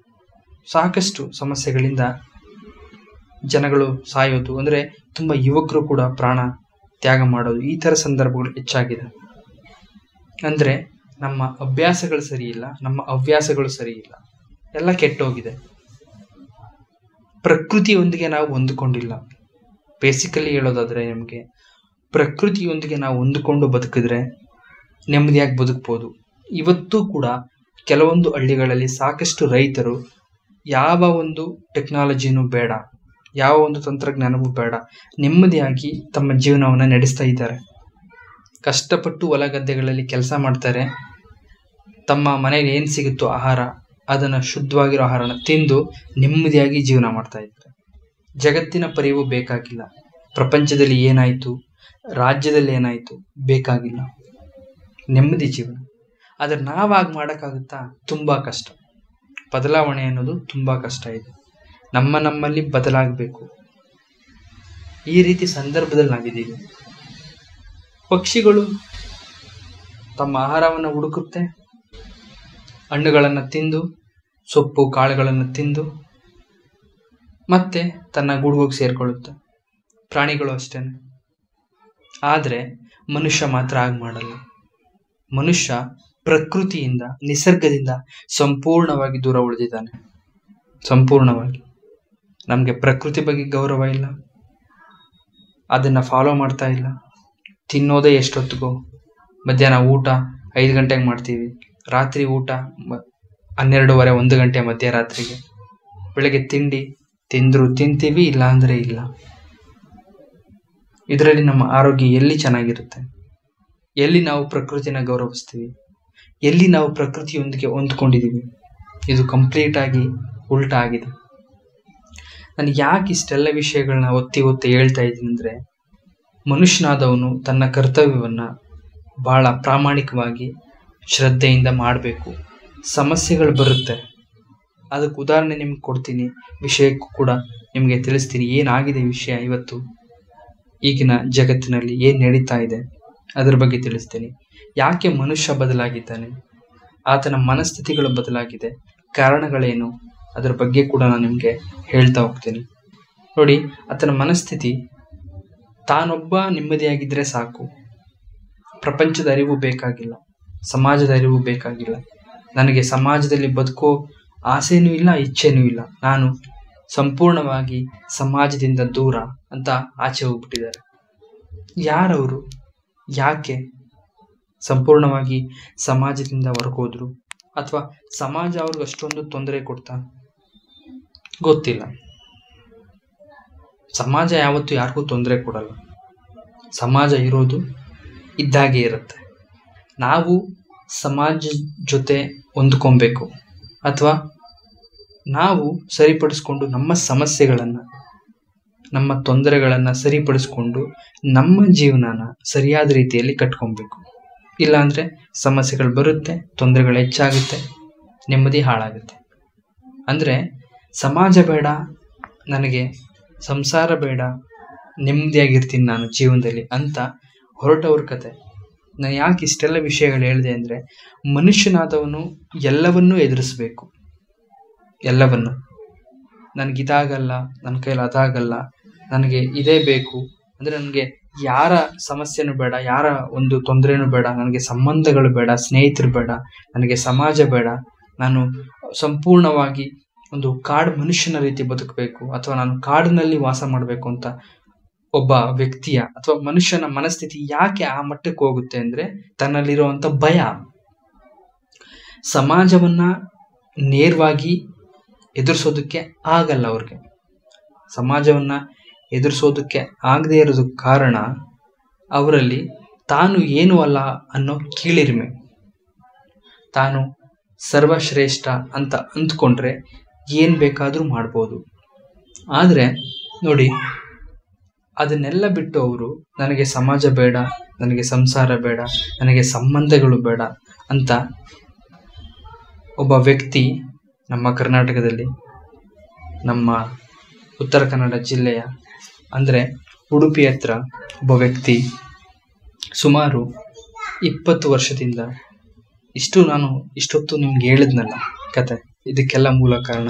ಸಾಕಷ್ಟು ಸಮಸ್ಯೆಗಳಿಂದ ಜನಗಳು ಸಾಯೋದು, ಅಂದರೆ ತುಂಬ ಯುವಕರು ಕೂಡ ಪ್ರಾಣ ತ್ಯಾಗ ಮಾಡೋದು, ಈ ಥರ ಸಂದರ್ಭಗಳು ಹೆಚ್ಚಾಗಿದೆ. ಅಂದರೆ ನಮ್ಮ ಅಭ್ಯಾಸಗಳು ಸರಿ ಇಲ್ಲ, ನಮ್ಮ ಹವ್ಯಾಸಗಳು ಸರಿ ಇಲ್ಲ, ಎಲ್ಲ ಕೆಟ್ಟೋಗಿದೆ. ಪ್ರಕೃತಿಯೊಂದಿಗೆ ನಾವು ಹೊಂದಿಕೊಂಡಿಲ್ಲ. ಬೇಸಿಕಲಿ ಹೇಳೋದಾದರೆ, ನಮಗೆ ಪ್ರಕೃತಿಯೊಂದಿಗೆ ನಾವು ಹೊಂದಿಕೊಂಡು ಬದುಕಿದ್ರೆ ನೆಮ್ಮದಿಯಾಗಿ ಬದುಕ್ಬೋದು. ಇವತ್ತೂ ಕೂಡ ಕೆಲವೊಂದು ಹಳ್ಳಿಗಳಲ್ಲಿ ಸಾಕಷ್ಟು ರೈತರು ಯಾವ ಒಂದು ಟೆಕ್ನಾಲಜಿನೂ ಬೇಡ, ಯಾವ ಒಂದು ತಂತ್ರಜ್ಞಾನವೂ ಬೇಡ, ನೆಮ್ಮದಿಯಾಗಿ ತಮ್ಮ ಜೀವನವನ್ನು ನಡೆಸ್ತಾ ಇದ್ದಾರೆ. ಕಷ್ಟಪಟ್ಟು ಹೊಲ ಗದ್ದೆಗಳಲ್ಲಿ ಕೆಲಸ ಮಾಡ್ತಾರೆ. ತಮ್ಮ ಮನೆಗೆ ಏನು ಸಿಗುತ್ತೋ ಆಹಾರ, ಅದನ್ನು ಶುದ್ಧವಾಗಿರೋ ಆಹಾರನ ತಿಂದು ನೆಮ್ಮದಿಯಾಗಿ ಜೀವನ ಮಾಡ್ತಾ ಇದ್ದಾರೆ. ಜಗತ್ತಿನ ಪರಿವು ಬೇಕಾಗಿಲ್ಲ, ಪ್ರಪಂಚದಲ್ಲಿ ಏನಾಯಿತು, ರಾಜ್ಯದಲ್ಲಿ ಏನಾಯಿತು ಬೇಕಾಗಿಲ್ಲ, ನೆಮ್ಮದಿ ಜೀವನ. ಆದರೆ ನಾವಾಗಿ ಮಾಡೋಕ್ಕಾಗುತ್ತಾ? ತುಂಬ ಕಷ್ಟ. ಬದಲಾವಣೆ ಅನ್ನೋದು ತುಂಬ ಕಷ್ಟ ಇದೆ. ನಮ್ಮಲ್ಲಿ ಬದಲಾಗಬೇಕು. ಈ ರೀತಿ ಸಂದರ್ಭದಲ್ಲಿ ನಾವಿದ್ದೀವಿ. ಪಕ್ಷಿಗಳು ತಮ್ಮ ಆಹಾರವನ್ನು ಹುಡುಕುತ್ತೆ, ಹಣ್ಣುಗಳನ್ನು ತಿಂದು, ಸೊಪ್ಪು ಕಾಳುಗಳನ್ನು ತಿಂದು ಮತ್ತೆ ತನ್ನ ಗೂಡಿಗೆ ಸೇರಿಕೊಳ್ಳುತ್ತೆ. ಪ್ರಾಣಿಗಳು ಅಷ್ಟೇ. ಆದರೆ ಮನುಷ್ಯ ಮಾತ್ರ ಹಾಗೆ ಮಾಡಲ್ಲ. ಮನುಷ್ಯ ಪ್ರಕೃತಿಯಿಂದ, ನಿಸರ್ಗದಿಂದ ಸಂಪೂರ್ಣವಾಗಿ ದೂರ ಉಳಿದಿದ್ದಾನೆ. ಸಂಪೂರ್ಣವಾಗಿ. ನಮಗೆ ಪ್ರಕೃತಿ ಬಗ್ಗೆ ಗೌರವ ಇಲ್ಲ, ಅದನ್ನು ಫಾಲೋ ಮಾಡ್ತಾ ಇಲ್ಲ. ತಿನ್ನೋದೇ ಎಷ್ಟೊತ್ತಿಗೋ, ಮಧ್ಯಾಹ್ನ ಊಟ 5 ಗಂಟೆಗೆ ಮಾಡ್ತೀವಿ, ರಾತ್ರಿ ಊಟ 12:30, 1 ಗಂಟೆ ಮಧ್ಯರಾತ್ರಿಗೆ, ಬೆಳಗ್ಗೆ ತಿಂಡಿ ತಿಂದರೂ ತಿಂತೀವಿ, ಇಲ್ಲ ಅಂದರೆ ಇಲ್ಲ. ಇದರಲ್ಲಿ ನಮ್ಮ ಆರೋಗ್ಯ ಎಲ್ಲಿ ಚೆನ್ನಾಗಿರುತ್ತೆ? ಎಲ್ಲಿ ನಾವು ಪ್ರಕೃತಿನ ಗೌರವಿಸ್ತೀವಿ? ಎಲ್ಲಿ ನಾವು ಪ್ರಕೃತಿಯೊಂದಿಗೆ ಹೊಂದ್ಕೊಂಡಿದ್ದೀವಿ? ಇದು ಕಂಪ್ಲೀಟಾಗಿ ಉಲ್ಟಾ ಆಗಿದೆ. ನಾನು ಯಾಕೆ ಇಷ್ಟೆಲ್ಲ ವಿಷಯಗಳನ್ನ ಒತ್ತಿ ಹೇಳ್ತಾ ಇದ್ದೀನಿ ಅಂದರೆ, ಮನುಷ್ಯನಾದವನು ತನ್ನ ಕರ್ತವ್ಯವನ್ನು ಭಾಳ ಪ್ರಾಮಾಣಿಕವಾಗಿ ಶ್ರದ್ಧೆಯಿಂದ ಮಾಡಬೇಕು. ಸಮಸ್ಯೆಗಳು ಬರುತ್ತೆ, ಅದಕ್ಕೆ ಉದಾಹರಣೆ ನಿಮ್ಗೆ ಕೊಡ್ತೀನಿ, ವಿಷಯಕ್ಕೂ ಕೂಡ ನಿಮಗೆ ತಿಳಿಸ್ತೀನಿ ಏನಾಗಿದೆ ವಿಷಯ ಇವತ್ತು, ಈಗಿನ ಜಗತ್ತಿನಲ್ಲಿ ಏನು ನಡೀತಾ ಇದೆ. ಅದರ ಬಗ್ಗೆ ತಿಳಿಸ್ತೀನಿ. ಯಾಕೆ ಮನುಷ್ಯ ಬದಲಾಗಿದ್ದಾನೆ, ಆತನ ಮನಸ್ಥಿತಿಗಳು ಬದಲಾಗಿದೆ, ಕಾರಣಗಳೇನು, ಅದರ ಬಗ್ಗೆ ಕೂಡ ನಾನು ನಿಮಗೆ ಹೇಳ್ತಾ ಹೋಗ್ತೀನಿ. ನೋಡಿ, ಆತನ ಮನಸ್ಥಿತಿ ತಾನೊಬ್ಬ ನೆಮ್ಮದಿಯಾಗಿದ್ದರೆ ಸಾಕು, ಪ್ರಪಂಚದ ಅರಿವು ಬೇಕಾಗಿಲ್ಲ, ಸಮಾಜದ ಅರಿವು ಬೇಕಾಗಿಲ್ಲ, ನನಗೆ ಸಮಾಜದಲ್ಲಿ ಬದುಕೋ ಆಸೆನೂ ಇಲ್ಲ, ಇಚ್ಛೆನೂ ಇಲ್ಲ, ನಾನು ಸಂಪೂರ್ಣವಾಗಿ ಸಮಾಜದಿಂದ ದೂರ ಅಂತ ಆಚೆ ಹೋಗ್ಬಿಟ್ಟಿದ್ದಾರೆ. ಯಾರವರು, ಯಾಕೆ ಸಂಪೂರ್ಣವಾಗಿ ಸಮಾಜದಿಂದ ಹೊರಗೋದ್ರು, ಅಥವಾ ಸಮಾಜ ಅವ್ರಿಗೆ ಅಷ್ಟೊಂದು ತೊಂದರೆ ಕೊಡ್ತಾ, ಗೊತ್ತಿಲ್ಲ. ಸಮಾಜ ಯಾವತ್ತೂ ಯಾರಿಗೂ ತೊಂದರೆ ಕೊಡಲ್ಲ. ಸಮಾಜ ಇರೋದು ಇದ್ದಾಗೆ ಇರುತ್ತೆ. ನಾವು ಸಮಾಜ ಜೊತೆ ಹೊಂದ್ಕೊಬೇಕು, ಅಥವಾ ನಾವು ಸರಿಪಡಿಸ್ಕೊಂಡು ನಮ್ಮ ಸಮಸ್ಯೆಗಳನ್ನು, ನಮ್ಮ ತೊಂದರೆಗಳನ್ನು ಸರಿಪಡಿಸ್ಕೊಂಡು ನಮ್ಮ ಜೀವನನ ಸರಿಯಾದ ರೀತಿಯಲ್ಲಿ ಕಟ್ಕೊಬೇಕು. ಇಲ್ಲಾಂದರೆ ಸಮಸ್ಯೆಗಳು ಬರುತ್ತೆ, ತೊಂದರೆಗಳು ಹೆಚ್ಚಾಗುತ್ತೆ, ನೆಮ್ಮದಿ ಹಾಳಾಗುತ್ತೆ. ಅಂದರೆ ಸಮಾಜ ಬೇಡ, ನನಗೆ ಸಂಸಾರ ಬೇಡ, ನೆಮ್ಮದಿಯಾಗಿರ್ತೀನಿ ನಾನು ಜೀವನದಲ್ಲಿ ಅಂತ ಹೊರಟವ್ರ ಕತೆ. ನಾನು ಯಾಕೆ ಇಷ್ಟೆಲ್ಲ ವಿಷಯಗಳು ಹೇಳಿದೆ ಅಂದರೆ, ಮನುಷ್ಯನಾದವನು ಎಲ್ಲವನ್ನೂ ಎದುರಿಸಬೇಕು. ಎಲ್ಲವನ್ನು, ನನಗಿದಾಗಲ್ಲ, ನನ್ನ ಕೈಲಿ ಅದಾಗಲ್ಲ, ನನಗೆ ಇದೇ ಬೇಕು ಅಂದರೆ, ನನಗೆ ಯಾರ ಸಮಸ್ಯೆನೂ ಬೇಡ, ಯಾರ ಒಂದು ತೊಂದರೆನೂ ಬೇಡ, ನನಗೆ ಸಂಬಂಧಗಳು ಬೇಡ, ಸ್ನೇಹಿತರು ಬೇಡ, ನನಗೆ ಸಮಾಜ ಬೇಡ, ನಾನು ಸಂಪೂರ್ಣವಾಗಿ ಒಂದು ಕಾಡು ಮನುಷ್ಯನ ರೀತಿ ಬದುಕಬೇಕು, ಅಥವಾ ನಾನು ಕಾಡಿನಲ್ಲಿ ವಾಸ ಮಾಡಬೇಕು ಅಂತ ಒಬ್ಬ ವ್ಯಕ್ತಿಯ ಅಥವಾ ಮನುಷ್ಯನ ಮನಸ್ಥಿತಿ ಯಾಕೆ ಆ ಮಟ್ಟಕ್ಕೆ ಹೋಗುತ್ತೆ ಅಂದರೆ, ತನ್ನಲ್ಲಿರುವಂಥ ಭಯ. ಸಮಾಜವನ್ನ ನೇರವಾಗಿ ಎದುರಿಸೋದಕ್ಕೆ ಆಗಲ್ಲ ಅವ್ರಿಗೆ. ಸಮಾಜವನ್ನ ಎದುರಿಸೋದಕ್ಕೆ ಆಗದೆ ಇರೋದಕ್ಕೆ ಕಾರಣ ಅವರಲ್ಲಿ ತಾನು ಏನೂ ಅಲ್ಲ ಅನ್ನೋ ಕೀಳಿರಿಮೆ. ತಾನು ಸರ್ವಶ್ರೇಷ್ಠ ಅಂತ ಅಂದ್ಕೊಂಡ್ರೆ ಏನು ಬೇಕಾದರೂ ಮಾಡ್ಬೋದು. ಆದರೆ ನೋಡಿ, ಅದನ್ನೆಲ್ಲ ಬಿಟ್ಟು ಅವರು ನನಗೆ ಸಮಾಜ ಬೇಡ, ನನಗೆ ಸಂಸಾರ ಬೇಡ, ನನಗೆ ಸಂಬಂಧಗಳು ಬೇಡ ಅಂತ ಒಬ್ಬ ವ್ಯಕ್ತಿ ನಮ್ಮ ಕರ್ನಾಟಕದಲ್ಲಿ, ನಮ್ಮ ಉತ್ತರ ಕನ್ನಡ ಜಿಲ್ಲೆಯ ಅಂದರೆ ಉಡುಪಿ ಹತ್ರ ಒಬ್ಬ ವ್ಯಕ್ತಿ ಸುಮಾರು 20 ವರ್ಷದಿಂದ, ಇಷ್ಟೊತ್ತು ನಿಮ್ಗೆ ಹೇಳಿದ್ನಲ್ಲ ಕತೆ, ಇದಕ್ಕೆಲ್ಲ ಮೂಲ ಕಾರಣ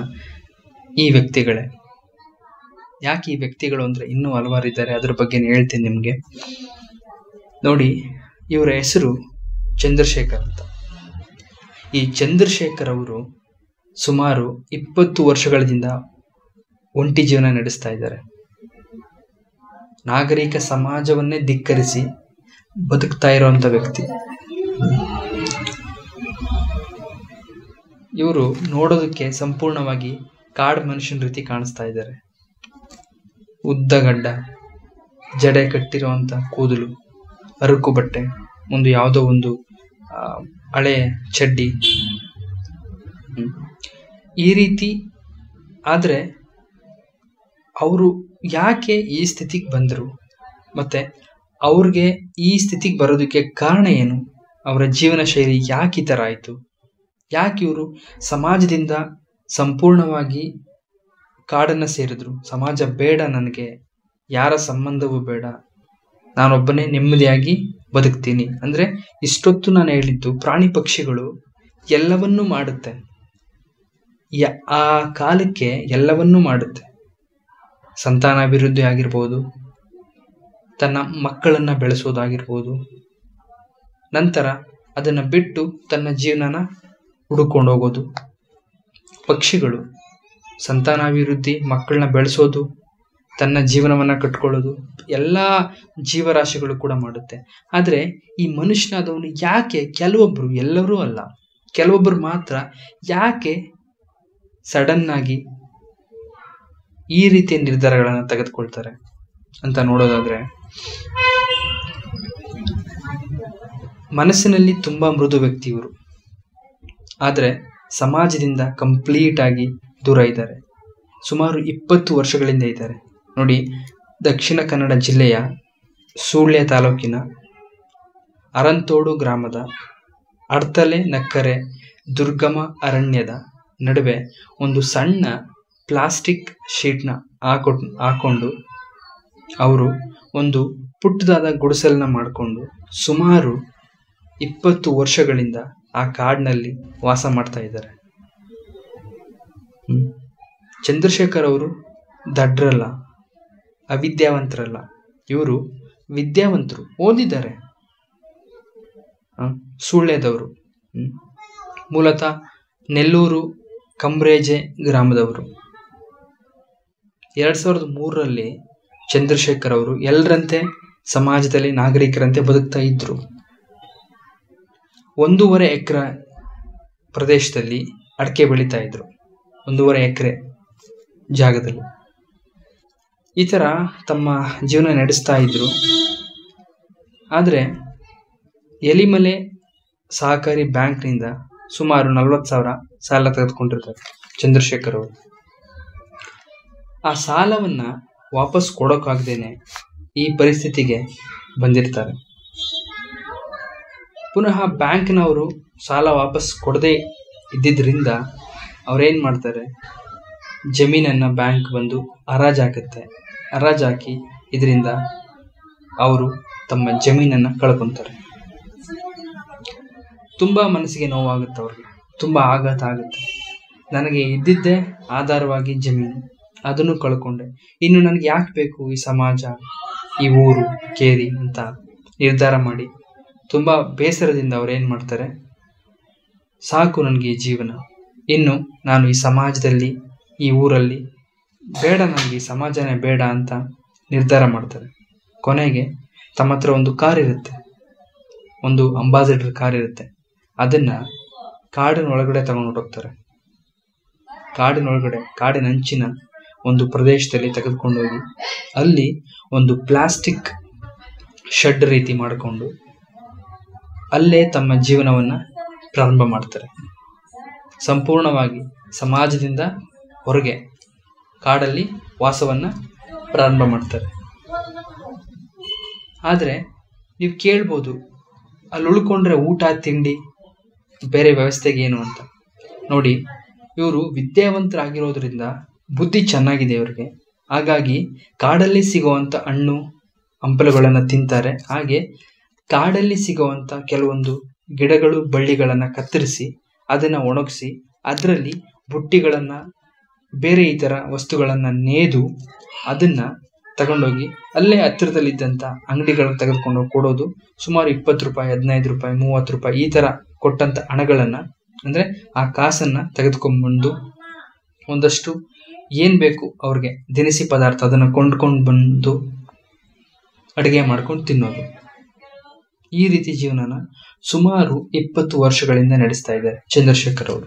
ಈ ವ್ಯಕ್ತಿಗಳೇ. ಯಾಕೆ ಈ ವ್ಯಕ್ತಿಗಳು ಅಂದರೆ ಇನ್ನೂ ಹಲವಾರಿದ್ದಾರೆ, ಅದ್ರ ಬಗ್ಗೆ ಹೇಳ್ತೀನಿ ನಿಮಗೆ. ನೋಡಿ, ಇವರ ಹೆಸರು ಚಂದ್ರಶೇಖರ್ ಅಂತ. ಈ ಚಂದ್ರಶೇಖರ್ ಅವರು ಸುಮಾರು 20 ವರ್ಷಗಳಿಂದ ಒಂಟಿ ಜೀವನ ನಡೆಸ್ತಾ ಇದ್ದಾರೆ. ನಾಗರಿಕ ಸಮಾಜವನ್ನೇ ಧಿಕ್ಕರಿಸಿ ಬದುಕ್ತಾ ಇರುವಂಥ ವ್ಯಕ್ತಿ ಇವರು. ನೋಡೋದಕ್ಕೆ ಸಂಪೂರ್ಣವಾಗಿ ಕಾಡು ಮನುಷ್ಯನ ರೀತಿ ಕಾಣಿಸ್ತಾ ಇದ್ದಾರೆ. ಉದ್ದಗಡ್ಡ, ಜಡೆ ಕಟ್ಟಿರುವಂಥ ಕೂದಲು, ಅರಕು ಬಟ್ಟೆ, ಒಂದು ಯಾವುದೋ ಒಂದು ಹಳೆ ಚಡ್ಡಿ, ಈ ರೀತಿ. ಆದರೆ ಅವರು ಯಾಕೆ ಈ ಸ್ಥಿತಿಗೆ ಬಂದರು, ಮತ್ತು ಅವ್ರಿಗೆ ಈ ಸ್ಥಿತಿಗೆ ಬರೋದಕ್ಕೆ ಕಾರಣ ಏನು, ಅವರ ಜೀವನ ಶೈಲಿ ಯಾಕೆ ಈ ಥರ ಆಯಿತು, ಯಾಕೆ ಇವರು ಸಮಾಜದಿಂದ ಸಂಪೂರ್ಣವಾಗಿ ಕಾಡನ್ನು ಸೇರಿದ್ರು, ಸಮಾಜ ಬೇಡ, ನನಗೆ ಯಾರ ಸಂಬಂಧವೂ ಬೇಡ, ನಾನೊಬ್ಬನೇ ನೆಮ್ಮದಿಯಾಗಿ ಬದುಕ್ತೀನಿ ಅಂದರೆ. ಇಷ್ಟೊತ್ತು ನಾನು ಹೇಳಿದ್ದು ಪ್ರಾಣಿ ಪಕ್ಷಿಗಳು ಎಲ್ಲವನ್ನೂ ಮಾಡುತ್ತೆ, ಆ ಕಾಲಕ್ಕೆ ಎಲ್ಲವನ್ನೂ ಮಾಡುತ್ತೆ. ಸಂತಾನಾಭಿವೃದ್ಧಿ ಆಗಿರ್ಬೋದು, ತನ್ನ ಮಕ್ಕಳನ್ನು ಬೆಳೆಸೋದಾಗಿರ್ಬೋದು, ನಂತರ ಅದನ್ನು ಬಿಟ್ಟು ತನ್ನ ಜೀವನನ ಹುಡುಕೊಂಡು ಹೋಗೋದು. ಪಕ್ಷಿಗಳು ಸಂತಾನಾಭಿವೃದ್ಧಿ, ಮಕ್ಕಳನ್ನ ಬೆಳೆಸೋದು, ತನ್ನ ಜೀವನವನ್ನು ಕಟ್ಕೊಳ್ಳೋದು, ಎಲ್ಲ ಜೀವರಾಶಿಗಳು ಕೂಡ ಮಾಡುತ್ತೆ. ಆದರೆ ಈ ಮನುಷ್ಯನಾದವನು ಯಾಕೆ, ಕೆಲವೊಬ್ಬರು, ಎಲ್ಲರೂ ಅಲ್ಲ, ಕೆಲವೊಬ್ಬರು ಮಾತ್ರ ಯಾಕೆ ಸಡನ್ನಾಗಿ ಈ ರೀತಿಯ ನಿರ್ಧಾರಗಳನ್ನು ತೆಗೆದುಕೊಳ್ತಾರೆ ಅಂತ ನೋಡೋದಾದ್ರೆ, ಮನಸ್ಸಿನಲ್ಲಿ ತುಂಬ ಮೃದು ವ್ಯಕ್ತಿ ಇವರು, ಆದರೆ ಸಮಾಜದಿಂದ ಕಂಪ್ಲೀಟ್ ಆಗಿ ದೂರ ಇದ್ದಾರೆ. ಸುಮಾರು 20 ವರ್ಷಗಳಿಂದ ಇದ್ದಾರೆ. ನೋಡಿ, ದಕ್ಷಿಣ ಕನ್ನಡ ಜಿಲ್ಲೆಯ ಸುಳ್ಯ ತಾಲೂಕಿನ ಅರಂತೋಡು ಗ್ರಾಮದ ಅಡ್ತಲೆ ನಕ್ಕರೆ ದುರ್ಗಮ ಅರಣ್ಯದ ನಡುವೆ ಒಂದು ಸಣ್ಣ ಪ್ಲಾಸ್ಟಿಕ್ ಶೀಟ್ನ ಹಾಕೊಂಡು ಅವರು ಒಂದು ಪುಟ್ಟದಾದ ಗುಡಿಸಲನ್ನ ಮಾಡಿಕೊಂಡು ಸುಮಾರು 20 ವರ್ಷಗಳಿಂದ ಆ ಕಾಡಿನಲ್ಲಿ ವಾಸ ಮಾಡ್ತಾ ಇದ್ದಾರೆ. ಚಂದ್ರಶೇಖರ್ ಅವರು ದಡ್ರಲ್ಲ, ಅವಿದ್ಯಾವಂತರಲ್ಲ. ಇವರು ವಿದ್ಯಾವಂತರು, ಓದಿದ್ದಾರೆ. ಸುಳ್ಯದವರು. ಮೂಲತಃ ನೆಲ್ಲೂರು ಕಂಬ್ರೇಜೆ ಗ್ರಾಮದವರು. 2003ರಲ್ಲಿ ಚಂದ್ರಶೇಖರ್ ಅವರು ಎಲ್ಲರಂತೆ ಸಮಾಜದಲ್ಲಿ ನಾಗರಿಕರಂತೆ ಬದುಕ್ತಾ ಇದ್ರು. 1.5 ಎಕರೆ ಪ್ರದೇಶದಲ್ಲಿ ಅಡಿಕೆ ಬೆಳೀತಾ ಇದ್ರು. 1.5 ಎಕರೆ ಜಾಗದಲ್ಲಿ ಈ ಥರ ತಮ್ಮ ಜೀವನ ನಡೆಸ್ತಾ ಇದ್ರು. ಆದರೆ ಎಲಿಮಲೆ ಸಹಕಾರಿ ಬ್ಯಾಂಕ್ನಿಂದ ಸುಮಾರು 40,000 ಸಾಲ ತೆಗೆದುಕೊಂಡಿರ್ತಾರೆ ಚಂದ್ರಶೇಖರ್ ಅವರು. ಆ ಸಾಲವನ್ನು ವಾಪಸ್ ಕೊಡೋಕ್ಕಾಗ್ದೇನೆ ಈ ಪರಿಸ್ಥಿತಿಗೆ ಬಂದಿರ್ತಾರೆ. ಪುನಃ ಬ್ಯಾಂಕ್ನವರು ಸಾಲ ವಾಪಸ್ ಕೊಡದೇ ಇದ್ದಿದ್ದರಿಂದ ಅವ್ರೇನು ಮಾಡ್ತಾರೆ, ಜಮೀನನ್ನು ಬ್ಯಾಂಕ್ ಬಂದು ಹರಾಜಾಕುತ್ತೆ. ಹರಾಜಾಕಿ ಇದರಿಂದ ಅವರು ತಮ್ಮ ಜಮೀನನ್ನು ಕಳ್ಕೊತಾರೆ. ತುಂಬ ಮನಸ್ಸಿಗೆ ನೋವಾಗುತ್ತೆ ಅವ್ರಿಗೆ, ತುಂಬ ಆಘಾತ ಆಗುತ್ತೆ. ನನಗೆ ಇದ್ದಿದ್ದೇ ಆಧಾರವಾಗಿ ಜಮೀನು, ಅದನ್ನು ಕಳ್ಕೊಂಡೆ, ಇನ್ನು ನನಗೆ ಯಾಕೆ ಬೇಕು ಈ ಸಮಾಜ, ಈ ಊರು, ಕೇರಿ ಅಂತ ನಿರ್ಧಾರ ಮಾಡಿ ತುಂಬ ಬೇಸರದಿಂದ ಅವ್ರು ಏನು ಮಾಡ್ತಾರೆ, ಸಾಕು ನನಗೆ ಈ ಜೀವನ, ಇನ್ನು ನಾನು ಈ ಸಮಾಜದಲ್ಲಿ, ಈ ಊರಲ್ಲಿ ಬೇಡ, ನನಗೆ ಈ ಸಮಾಜನೇ ಬೇಡ ಅಂತ ನಿರ್ಧಾರ ಮಾಡ್ತಾರೆ. ಕೊನೆಗೆ ತಮ್ಮ ಹತ್ರ ಒಂದು ಕಾರ್ ಇರುತ್ತೆ, ಒಂದು ಅಂಬಾಸಿಡರ್ ಕಾರ್ ಇರುತ್ತೆ. ಅದನ್ನು ಕಾಡಿನ ಒಳಗಡೆ ತಗೊಂಡು ಹೊರಟೋಗ್ತಾರೆ. ಕಾಡಿನ ಅಂಚಿನ ಒಂದು ಪ್ರದೇಶದಲ್ಲಿ ತೆಗೆದುಕೊಂಡು ಹೋಗಿ ಅಲ್ಲಿ ಒಂದು ಪ್ಲಾಸ್ಟಿಕ್ ಶೆಡ್ ರೀತಿ ಮಾಡಿಕೊಂಡು ಅಲ್ಲೇ ತಮ್ಮ ಜೀವನವನ್ನು ಪ್ರಾರಂಭ ಮಾಡ್ತಾರೆ. ಸಂಪೂರ್ಣವಾಗಿ ಸಮಾಜದಿಂದ ಹೊರಗೆ ಕಾಡಲ್ಲಿ ವಾಸವನ್ನು ಪ್ರಾರಂಭ ಮಾಡ್ತಾರೆ. ಆದರೆ ನೀವು ಕೇಳ್ಬೋದು, ಅಲ್ಲಿ ಉಳ್ಕೊಂಡ್ರೆ ಊಟ ತಿಂಡಿ ಬೇರೆ ವ್ಯವಸ್ಥೆಗೆ ಏನು ಅಂತ. ನೋಡಿ, ಇವರು ವಿದ್ಯಾವಂತರಾಗಿರೋದ್ರಿಂದ ಬುದ್ಧಿ ಚೆನ್ನಾಗಿದೆ ಇವ್ರಿಗೆ. ಹಾಗಾಗಿ ಕಾಡಲ್ಲಿ ಸಿಗುವಂಥ ಹಣ್ಣು ಹಂಪಲುಗಳನ್ನು ತಿಂತಾರೆ. ಹಾಗೆ ಕಾಡಲ್ಲಿ ಸಿಗುವಂಥ ಕೆಲವೊಂದು ಗಿಡಗಳು ಬಳ್ಳಿಗಳನ್ನು ಕತ್ತರಿಸಿ ಅದನ್ನು ಒಣಗಿಸಿ ಅದರಲ್ಲಿ ಬುಟ್ಟಿಗಳನ್ನು, ಬೇರೆ ಈ ಥರ ವಸ್ತುಗಳನ್ನು ನೇದು ಅದನ್ನು ತಗೊಂಡೋಗಿ ಅಲ್ಲೇ ಹತ್ತಿರದಲ್ಲಿದ್ದಂಥ ಅಂಗಡಿಗಳಿಗೆ ತೆಗೆದುಕೊಂಡು ಕೊಡೋದು. ಸುಮಾರು 20 ರೂಪಾಯಿ, 15 ರೂಪಾಯಿ, 30 ರೂಪಾಯಿ ಈ ಥರ ಕೊಟ್ಟಂಥ ಹಣಗಳನ್ನು, ಅಂದರೆ ಆ ಕಾಸನ್ನು ತೆಗೆದುಕೊಂಡ್ಬಂದು ಒಂದಷ್ಟು ಏನು ಬೇಕು ಅವ್ರಿಗೆ ದಿನಸಿ ಪದಾರ್ಥ ಅದನ್ನು ಕೊಂಡ್ಕೊಂಡು ಬಂದು ಅಡುಗೆ ಮಾಡ್ಕೊಂಡು ತಿನ್ನೋದು. ಈ ರೀತಿ ಜೀವನನ ಸುಮಾರು 20 ವರ್ಷಗಳಿಂದ ನಡೆಸ್ತಾ ಇದ್ದಾರೆ ಚಂದ್ರಶೇಖರ್ ಅವರು.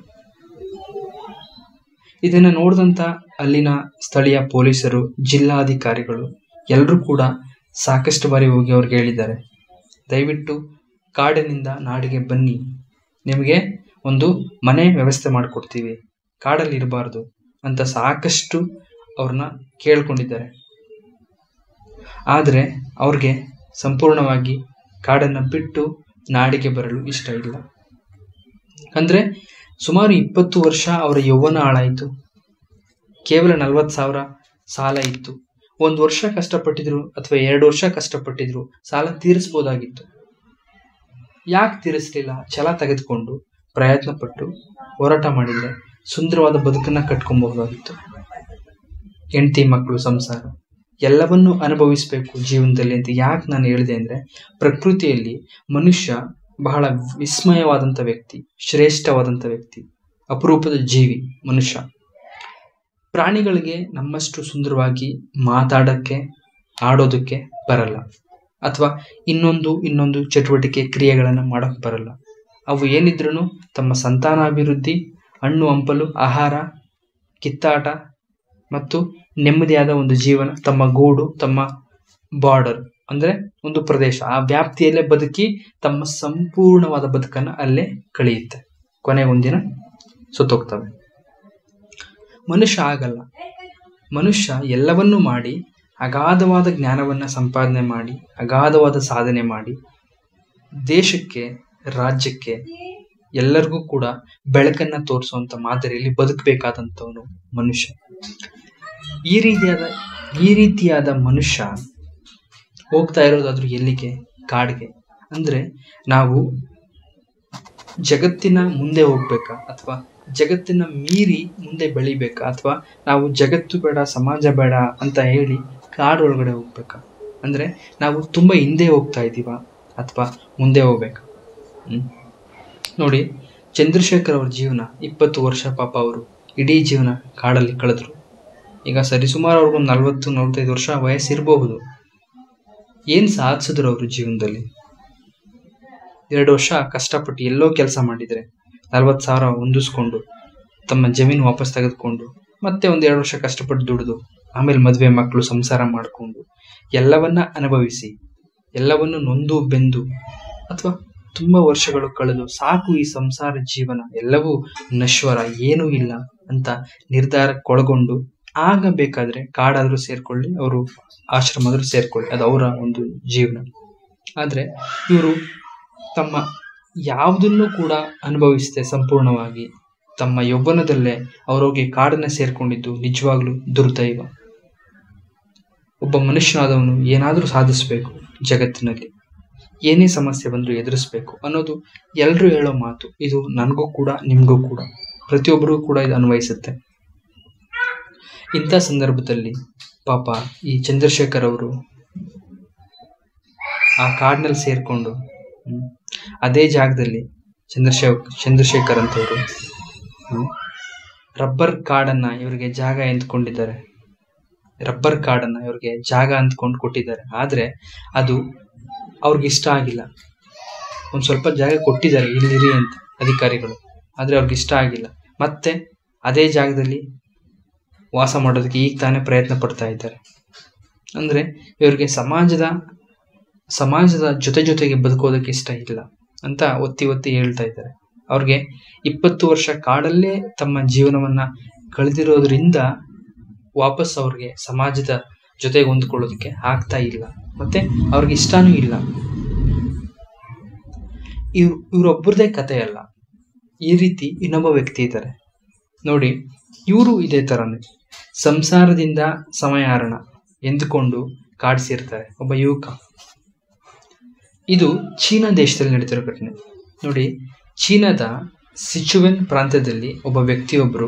ಇದನ್ನು ನೋಡಿದಂಥ ಅಲ್ಲಿನ ಸ್ಥಳೀಯ ಪೊಲೀಸರು, ಜಿಲ್ಲಾಧಿಕಾರಿಗಳು ಎಲ್ಲರೂ ಕೂಡ ಸಾಕಷ್ಟು ಬಾರಿ ಹೋಗಿ ಅವ್ರಿಗೆ ಹೇಳಿದ್ದಾರೆ, ದಯವಿಟ್ಟು ಕಾಡಿನಿಂದ ನಾಡಿಗೆ ಬನ್ನಿ, ನಿಮಗೆ ಒಂದು ಮನೆ ವ್ಯವಸ್ಥೆ ಮಾಡಿಕೊಡ್ತೀವಿ, ಕಾಡಲ್ಲಿ ಇರಬಾರ್ದು ಅಂತ ಸಾಕಷ್ಟು ಅವ್ರನ್ನ ಕೇಳ್ಕೊಂಡಿದ್ದಾರೆ. ಆದರೆ ಅವ್ರಿಗೆ ಸಂಪೂರ್ಣವಾಗಿ ಕಾಡನ್ನು ಬಿಟ್ಟು ನಾಡಿಗೆ ಬರಲು ಇಷ್ಟ ಇಲ್ಲ. ಅಂದರೆ ಸುಮಾರು 20 ವರ್ಷ ಅವರ ಯೌವನ ಹಾಳಾಯಿತು. ಕೇವಲ 40,000 ಸಾಲ ಇತ್ತು. 1 ವರ್ಷ ಕಷ್ಟಪಟ್ಟಿದ್ರು ಅಥವಾ 2 ವರ್ಷ ಕಷ್ಟಪಟ್ಟಿದ್ರು ಸಾಲ ತೀರಿಸ್ಬೋದಾಗಿತ್ತು. ಯಾಕೆ ತೀರಿಸಲಿಲ್ಲ? ಛಲ ತೆಗೆದುಕೊಂಡು ಪ್ರಯತ್ನ ಪಟ್ಟು ಹೋರಾಟ ಮಾಡಿದರೆ ಸುಂದರವಾದ ಬದುಕನ್ನು ಕಟ್ಕೊಬಹುದಾಗಿತ್ತು. ಹೆಂಡತಿ ಮಕ್ಕಳು, ಸಂಸಾರ ಎಲ್ಲವನ್ನೂ ಅನುಭವಿಸಬೇಕು ಜೀವನದಲ್ಲಿ ಅಂತ ಯಾಕೆ ನಾನು ಹೇಳಿದೆ ಅಂದರೆ, ಪ್ರಕೃತಿಯಲ್ಲಿ ಮನುಷ್ಯ ಬಹಳ ವಿಸ್ಮಯವಾದಂಥ ವ್ಯಕ್ತಿ, ಶ್ರೇಷ್ಠವಾದಂಥ ವ್ಯಕ್ತಿ, ಅಪರೂಪದ ಜೀವಿ ಮನುಷ್ಯ. ಪ್ರಾಣಿಗಳಿಗೆ ನಮ್ಮಷ್ಟು ಸುಂದರವಾಗಿ ಮಾತಾಡೋಕ್ಕೆ, ಆಡೋದಕ್ಕೆ ಬರಲ್ಲ, ಅಥವಾ ಇನ್ನೊಂದು ಚಟುವಟಿಕೆ ಕ್ರಿಯೆಗಳನ್ನು ಮಾಡೋಕ್ಕೆ ಬರಲ್ಲ. ಅವು ಏನಿದ್ರೂ ತಮ್ಮ ಸಂತಾನಾಭಿವೃದ್ಧಿ, ಹಣ್ಣು ಹಂಪಲು, ಆಹಾರ, ಕಿತ್ತಾಟ ಮತ್ತು ನೆಮ್ಮದಿಯಾದ ಒಂದು ಜೀವನ, ತಮ್ಮ ಗೂಡು, ತಮ್ಮ ಬಾರ್ಡರ್ ಅಂದರೆ ಒಂದು ಪ್ರದೇಶ, ಆ ವ್ಯಾಪ್ತಿಯಲ್ಲೇ ಬದುಕಿ ತಮ್ಮ ಸಂಪೂರ್ಣವಾದ ಬದುಕನ್ನು ಅಲ್ಲೇ ಕಳೆಯುತ್ತೆ. ಕೊನೆಗೊಂದಿನ ಸುತ್ತೋಗ್ತವೆ. ಮನುಷ್ಯ ಆಗಲ್ಲ. ಮನುಷ್ಯ ಎಲ್ಲವನ್ನೂ ಮಾಡಿ ಅಗಾಧವಾದ ಜ್ಞಾನವನ್ನು ಸಂಪಾದನೆ ಮಾಡಿ, ಅಗಾಧವಾದ ಸಾಧನೆ ಮಾಡಿ, ದೇಶಕ್ಕೆ, ರಾಜ್ಯಕ್ಕೆ, ಎಲ್ಲರಿಗೂ ಕೂಡ ಬೆಳಕನ್ನು ತೋರಿಸುವಂಥ ಮಾದರಿಯಲ್ಲಿ ಬದುಕಬೇಕಾದಂಥವನು ಮನುಷ್ಯ. ಈ ರೀತಿಯಾದ ಮನುಷ್ಯ ಹೋಗ್ತಾ ಇರೋದಾದ್ರೂ ಎಲ್ಲಿಗೆ? ಕಾಡಿಗೆ. ಅಂದರೆ ನಾವು ಜಗತ್ತಿನ ಮುಂದೆ ಹೋಗ್ಬೇಕಾ, ಅಥವಾ ಜಗತ್ತಿನ ಮೀರಿ ಮುಂದೆ ಬೆಳಿಬೇಕಾ, ಅಥವಾ ನಾವು ಜಗತ್ತು ಬೇಡ ಸಮಾಜ ಬೇಡ ಅಂತ ಹೇಳಿ ಕಾಡೊಳಗಡೆ ಹೋಗ್ಬೇಕಾ? ಅಂದರೆ ನಾವು ತುಂಬ ಹಿಂದೆ ಹೋಗ್ತಾ ಇದ್ದೀವ ಅಥವಾ ಮುಂದೆ ಹೋಗ್ಬೇಕಾ? ನೋಡಿ, ಚಂದ್ರಶೇಖರ್ ಅವ್ರ ಜೀವನ 20 ವರ್ಷ, ಪಾಪ ಅವರು ಇಡೀ ಜೀವನ ಕಾಡಲ್ಲಿ ಕಳೆದ್ರು. ಈಗ ಸರಿಸುಮಾರು ಅವ್ರಿಗೊಂದು 40-45 ವರ್ಷ ವಯಸ್ಸಿರಬಹುದು. ಏನು ಸಾಧಿಸಿದ್ರು ಅವರು ಜೀವನದಲ್ಲಿ? 2 ವರ್ಷ ಕಷ್ಟಪಟ್ಟು ಎಲ್ಲೋ ಕೆಲಸ ಮಾಡಿದರೆ 40,000 ಹೊಂದಿಸ್ಕೊಂಡು ತಮ್ಮ ಜಮೀನು ವಾಪಸ್ ತೆಗೆದುಕೊಂಡು ಮತ್ತೆ ಒಂದು 2 ವರ್ಷ ಕಷ್ಟಪಟ್ಟು ದುಡಿದು ಆಮೇಲೆ ಮದುವೆ ಮಕ್ಕಳು ಸಂಸಾರ ಮಾಡಿಕೊಂಡು ಎಲ್ಲವನ್ನ ಅನುಭವಿಸಿ ಎಲ್ಲವನ್ನು ನೊಂದು ಬೆಂದು ಅಥವಾ ತುಂಬ ವರ್ಷಗಳು ಕಳೆದು ಸಾಕು ಈ ಸಂಸಾರ ಜೀವನ ಎಲ್ಲವೂ ನಶ್ವರ, ಏನೂ ಇಲ್ಲ ಅಂತ ನಿರ್ಧಾರಕ್ಕೊಳಗೊಂಡು ಆಗ ಬೇಕಾದರೆ ಕಾಡಾದರೂ ಸೇರ್ಕೊಳ್ಳಿ, ಅವರು ಆಶ್ರಮಾದರೂ ಸೇರ್ಕೊಳ್ಳಿ, ಅದು ಅವರ ಒಂದು ಜೀವನ. ಆದರೆ ಇವರು ತಮ್ಮ ಯಾವುದನ್ನು ಕೂಡ ಅನುಭವಿಸದೆ ಸಂಪೂರ್ಣವಾಗಿ ತಮ್ಮ ಯೌವನದಲ್ಲೇ ಅವರೋಗಿ ಕಾಡನ್ನು ಸೇರ್ಕೊಂಡಿದ್ದು ನಿಜವಾಗ್ಲೂ ದುರ್ದೈವ. ಒಬ್ಬ ಮನುಷ್ಯನಾದವನು ಏನಾದರೂ ಸಾಧಿಸಬೇಕು ಜಗತ್ತಿನಲ್ಲಿ, ಏನೇ ಸಮಸ್ಯೆ ಬಂದರೂ ಎದುರಿಸ್ಬೇಕು ಅನ್ನೋದು ಎಲ್ಲರೂ ಹೇಳೋ ಮಾತು. ಇದು ನನಗೂ ಕೂಡ ನಿಮಗೂ ಕೂಡ ಪ್ರತಿಯೊಬ್ಬರಿಗೂ ಕೂಡ ಇದು ಅನ್ವಯಿಸುತ್ತೆ. ಇಂಥ ಸಂದರ್ಭದಲ್ಲಿ ಪಾಪ ಈ ಚಂದ್ರಶೇಖರ್ ಅವರು ಆ ಕಾಡಿನಲ್ಲಿ ಸೇರ್ಕೊಂಡು ಅದೇ ಜಾಗದಲ್ಲಿ ಚಂದ್ರಶೇಖರ್ ಅಂತವರು ರಬ್ಬರ್ ಕಾಡನ್ನ ಇವರಿಗೆ ಜಾಗ ಎಂದುಕೊಂಡಿದ್ದಾರೆ. ರಬ್ಬರ್ ಕಾಡನ್ನ ಇವ್ರಿಗೆ ಜಾಗ ಅಂದ್ಕೊಂಡು ಕೊಟ್ಟಿದ್ದಾರೆ. ಆದರೆ ಅದು ಅವ್ರಿಗೆ ಇಷ್ಟ ಆಗಿಲ್ಲ. ಒಂದು ಸ್ವಲ್ಪ ಜಾಗ ಕೊಟ್ಟಿದ್ದಾರೆ ಇಲ್ಲಿರಿ ಅಂತ ಅಧಿಕಾರಿಗಳು, ಆದರೆ ಅವ್ರಿಗೆ ಇಷ್ಟ ಆಗಿಲ್ಲ. ಮತ್ತೆ ಅದೇ ಜಾಗದಲ್ಲಿ ವಾಸ ಮಾಡೋದಕ್ಕೆ ಈಗ ತಾನೇ ಪ್ರಯತ್ನ ಪಡ್ತಾ ಇದ್ದಾರೆ. ಅಂದರೆ ಇವ್ರಿಗೆ ಸಮಾಜದ ಜೊತೆಗೆ ಬದುಕೋದಕ್ಕೆ ಇಷ್ಟ ಇಲ್ಲ ಅಂತ ಒತ್ತಿ ಹೇಳ್ತಾ ಇದ್ದಾರೆ. ಅವ್ರಿಗೆ 20 ವರ್ಷ ಕಾಡಲ್ಲೇ ತಮ್ಮ ಜೀವನವನ್ನ ಕಳೆದಿರೋದ್ರಿಂದ ವಾಪಸ್ ಅವ್ರಿಗೆ ಸಮಾಜದ ಜೊತೆಗೆ ಹೊಂದ್ಕೊಳ್ಳೋದಕ್ಕೆ ಆಗ್ತಾ ಇಲ್ಲ, ಮತ್ತೆ ಅವ್ರಿಗೆ ಇಷ್ಟನೂ ಇಲ್ಲ. ಇವ್ರೊಬ್ಬರದೇ ಕತೆ ಅಲ್ಲ, ಈ ರೀತಿ ಇನ್ನೊಬ್ಬ ವ್ಯಕ್ತಿ ಇದ್ದಾರೆ ನೋಡಿ. ಇವರು ಇದೇ ಥರನೇ ಸಂಸಾರದಿಂದ ಸಮಯಾರಣ ಎಂದುಕೊಂಡು ಕಾಡಿಸಿರ್ತಾರೆ ಒಬ್ಬ ಯುವಕ. ಇದು ಚೀನಾ ದೇಶದಲ್ಲಿ ನಡೀತಿರೋ ಘಟನೆ ನೋಡಿ. ಚೀನಾದ ಸಿಚುವೆನ್ ಪ್ರಾಂತ್ಯದಲ್ಲಿ ಒಬ್ಬ ವ್ಯಕ್ತಿಯೊಬ್ಬರು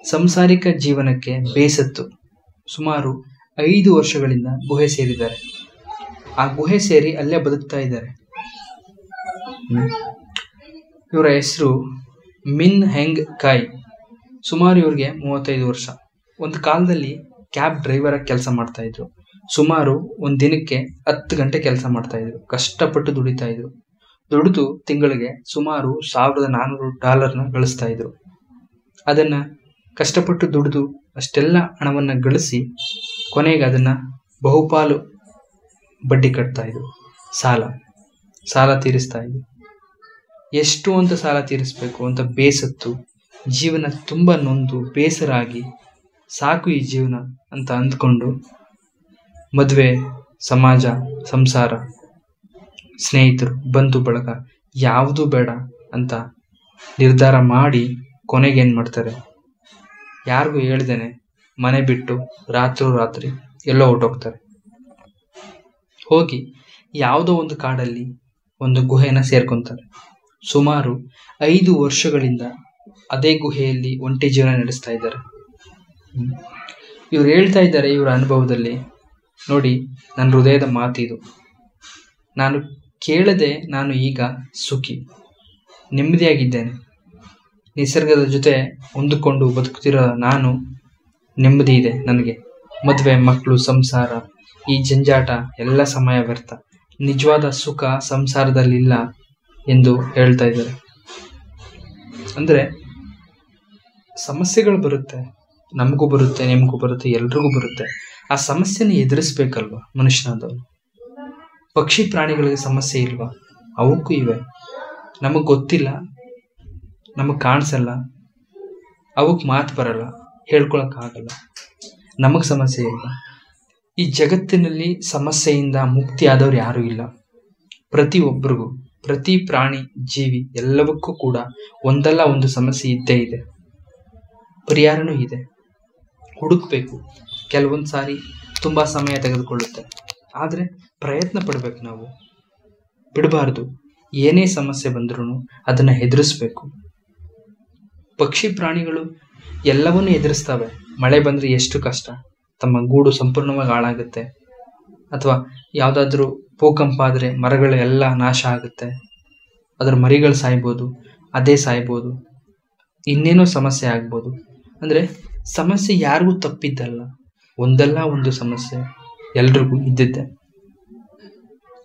ಸಂಸಾರಿಕ ಜೀವನಕ್ಕೆ ಬೇಸತ್ತು ಸುಮಾರು 5 ವರ್ಷಗಳಿಂದ ಗುಹೆ ಸೇರಿದ್ದಾರೆ. ಆ ಗುಹೆ ಸೇರಿ ಅಲ್ಲೇ ಬದುಕ್ತಾ ಇದ್ದಾರೆ. ಇವರ ಹೆಸರು ಮಿನ್ ಹೆಂಗ್ ಕಾಯ್. ಸುಮಾರು ಇವ್ರಿಗೆ 35 ವರ್ಷ. ಒಂದು ಕಾಲದಲ್ಲಿ ಕ್ಯಾಬ್ ಡ್ರೈವರ್ ಆಗಿ ಕೆಲಸ ಮಾಡ್ತಾ ಇದ್ರು. ಸುಮಾರು ಒಂದು ದಿನಕ್ಕೆ 10 ಗಂಟೆ ಕೆಲಸ ಮಾಡ್ತಾ ಇದ್ರು. ಕಷ್ಟಪಟ್ಟು ದುಡಿತಾ ಇದ್ರು. ದುಡಿದು ತಿಂಗಳಿಗೆ ಸುಮಾರು $1,400 ಗಳಿಸ್ತಾ ಇದ್ರು. ಅದನ್ನ ಕಷ್ಟಪಟ್ಟು ದುಡಿದು ಅಷ್ಟೆಲ್ಲ ಹಣವನ್ನ ಗಳಿಸಿ ಕೊನೆಗೆ ಅದನ್ನ ಬಹುಪಾಲು ಬಡ್ಡಿ ಕಟ್ತಾ ಇದ್ರು. ಸಾಲ ತೀರಿಸ್ತಾ ಇದ್ರು. ಎಷ್ಟು ಅಂತ ಸಾಲ ತೀರಿಸ್ಬೇಕು ಅಂತ ಬೇಸತ್ತು ಜೀವನ ತುಂಬ ನೊಂದು ಬೇಸರ ಆಗಿ ಸಾಕು ಈ ಜೀವನ ಅಂತ ಅಂದ್ಕೊಂಡು ಮದುವೆ, ಸಮಾಜ, ಸಂಸಾರ, ಸ್ನೇಹಿತರು, ಬಂಧು ಬಳಗ ಯಾವುದೂ ಬೇಡ ಅಂತ ನಿರ್ಧಾರ ಮಾಡಿ ಕೊನೆಗೇನು ಮಾಡ್ತಾರೆ, ಯಾರಿಗೂ ಹೇಳ್ದೇನೆ ಮನೆ ಬಿಟ್ಟು ರಾತ್ರಿ ಎಲ್ಲೋ ಹೊರಟೋಗ್ತಾರೆ. ಹೋಗಿ ಯಾವುದೋ ಒಂದು ಕಾಡಲ್ಲಿ ಒಂದು ಗುಹೆನ ಸೇರ್ಕೊತಾರೆ. ಸುಮಾರು 5 ವರ್ಷಗಳಿಂದ ಅದೇ ಗುಹೆಯಲ್ಲಿ ಒಂಟಿ ಜೀವನ ನಡೆಸ್ತಾ ಇದ್ದಾರೆ. ಇವ್ರು ಹೇಳ್ತಾ ಇದ್ದಾರೆ ಇವರ ಅನುಭವದಲ್ಲಿ, ನೋಡಿ ನನ್ನ ಹೃದಯದ ಮಾತಿದು, ನಾನು ಕೇಳದೆ ನಾನು ಈಗ ಸುಖಿ, ನೆಮ್ಮದಿಯಾಗಿದ್ದೇನೆ. ನಿಸರ್ಗದ ಜೊತೆ ಹೊಂದಿಕೊಂಡು ಬದುಕುತ್ತಿರೋ ನಾನು ನೆಮ್ಮದಿ ಇದೆ ನನಗೆ. ಮದುವೆ, ಮಕ್ಕಳು, ಸಂಸಾರ, ಈ ಜಂಜಾಟ ಎಲ್ಲ ಸಮಯ ವ್ಯರ್ಥ. ನಿಜವಾದ ಸುಖ ಸಂಸಾರದಲ್ಲಿಲ್ಲ ಎಂದು ಹೇಳ್ತಾ ಇದ್ದಾರೆ. ಅಂದರೆ ಸಮಸ್ಯೆಗಳು ಬರುತ್ತೆ, ನಮಗೂ ಬರುತ್ತೆ, ನಿಮಗೂ ಬರುತ್ತೆ, ಎಲ್ರಿಗೂ ಬರುತ್ತೆ. ಆ ಸಮಸ್ಯೆನ ಎದುರಿಸ್ಬೇಕಲ್ವ ಮನುಷ್ಯನಾದವನು. ಪಕ್ಷಿ ಪ್ರಾಣಿಗಳಿಗೆ ಸಮಸ್ಯೆ ಇಲ್ವಾ? ಅವಕ್ಕೂ ಇವೆ. ನಮಗೆ ಗೊತ್ತಿಲ್ಲ, ನಮಗೆ ಕಾಣಿಸಲ್ಲ, ಅವಕ್ಕೆ ಮಾತು ಬರಲ್ಲ, ಹೇಳ್ಕೊಳಕ್ಕಾಗಲ್ಲ. ನಮಗೆ ಸಮಸ್ಯೆ ಇಲ್ಲ. ಈ ಜಗತ್ತಿನಲ್ಲಿ ಸಮಸ್ಯೆಯಿಂದ ಮುಕ್ತಿ ಆದವ್ರು ಯಾರೂ ಇಲ್ಲ. ಪ್ರತಿಯೊಬ್ಬರಿಗೂ, ಪ್ರತಿ ಪ್ರಾಣಿ, ಜೀವಿ ಎಲ್ಲವಕ್ಕೂ ಕೂಡ ಒಂದಲ್ಲ ಒಂದು ಸಮಸ್ಯೆ ಇದ್ದೇ ಇದೆ. ಪರಿಹಾರನೂ ಇದೆ. ಹುಡುಕ್ಬೇಕು. ಕೆಲವೊಂದು ಸಾರಿ ತುಂಬ ಸಮಯ ತೆಗೆದುಕೊಳ್ಳುತ್ತೆ. ಆದರೆ ಪ್ರಯತ್ನ ಪಡ್ಬೇಕು, ನಾವು ಬಿಡಬಾರ್ದು. ಏನೇ ಸಮಸ್ಯೆ ಬಂದ್ರೂ ಅದನ್ನು ಎದುರಿಸ್ಬೇಕು. ಪಕ್ಷಿ ಪ್ರಾಣಿಗಳು ಎಲ್ಲವನ್ನೂ ಎದುರಿಸ್ತವೆ. ಮಳೆ ಬಂದರೆ ಎಷ್ಟು ಕಷ್ಟ, ತಮ್ಮ ಗೂಡು ಸಂಪೂರ್ಣವಾಗಿ ಹಾಳಾಗುತ್ತೆ. ಅಥವಾ ಯಾವುದಾದ್ರೂ ಭೂಕಂಪ ಆದರೆ ಮರಗಳು ಎಲ್ಲ ನಾಶ ಆಗುತ್ತೆ, ಅದರ ಮರಿಗಳು ಸಾಯ್ಬೋದು, ಅದೇ ಸಾಯ್ಬೋದು, ಇನ್ನೇನೋ ಸಮಸ್ಯೆ ಆಗ್ಬೋದು. ಅಂದರೆ ಸಮಸ್ಯೆ ಯಾರಿಗೂ ತಪ್ಪಿದ್ದಲ್ಲ, ಒಂದಲ್ಲ ಒಂದು ಸಮಸ್ಯೆ ಎಲ್ರಿಗೂ ಇದ್ದಿದ್ದೆ.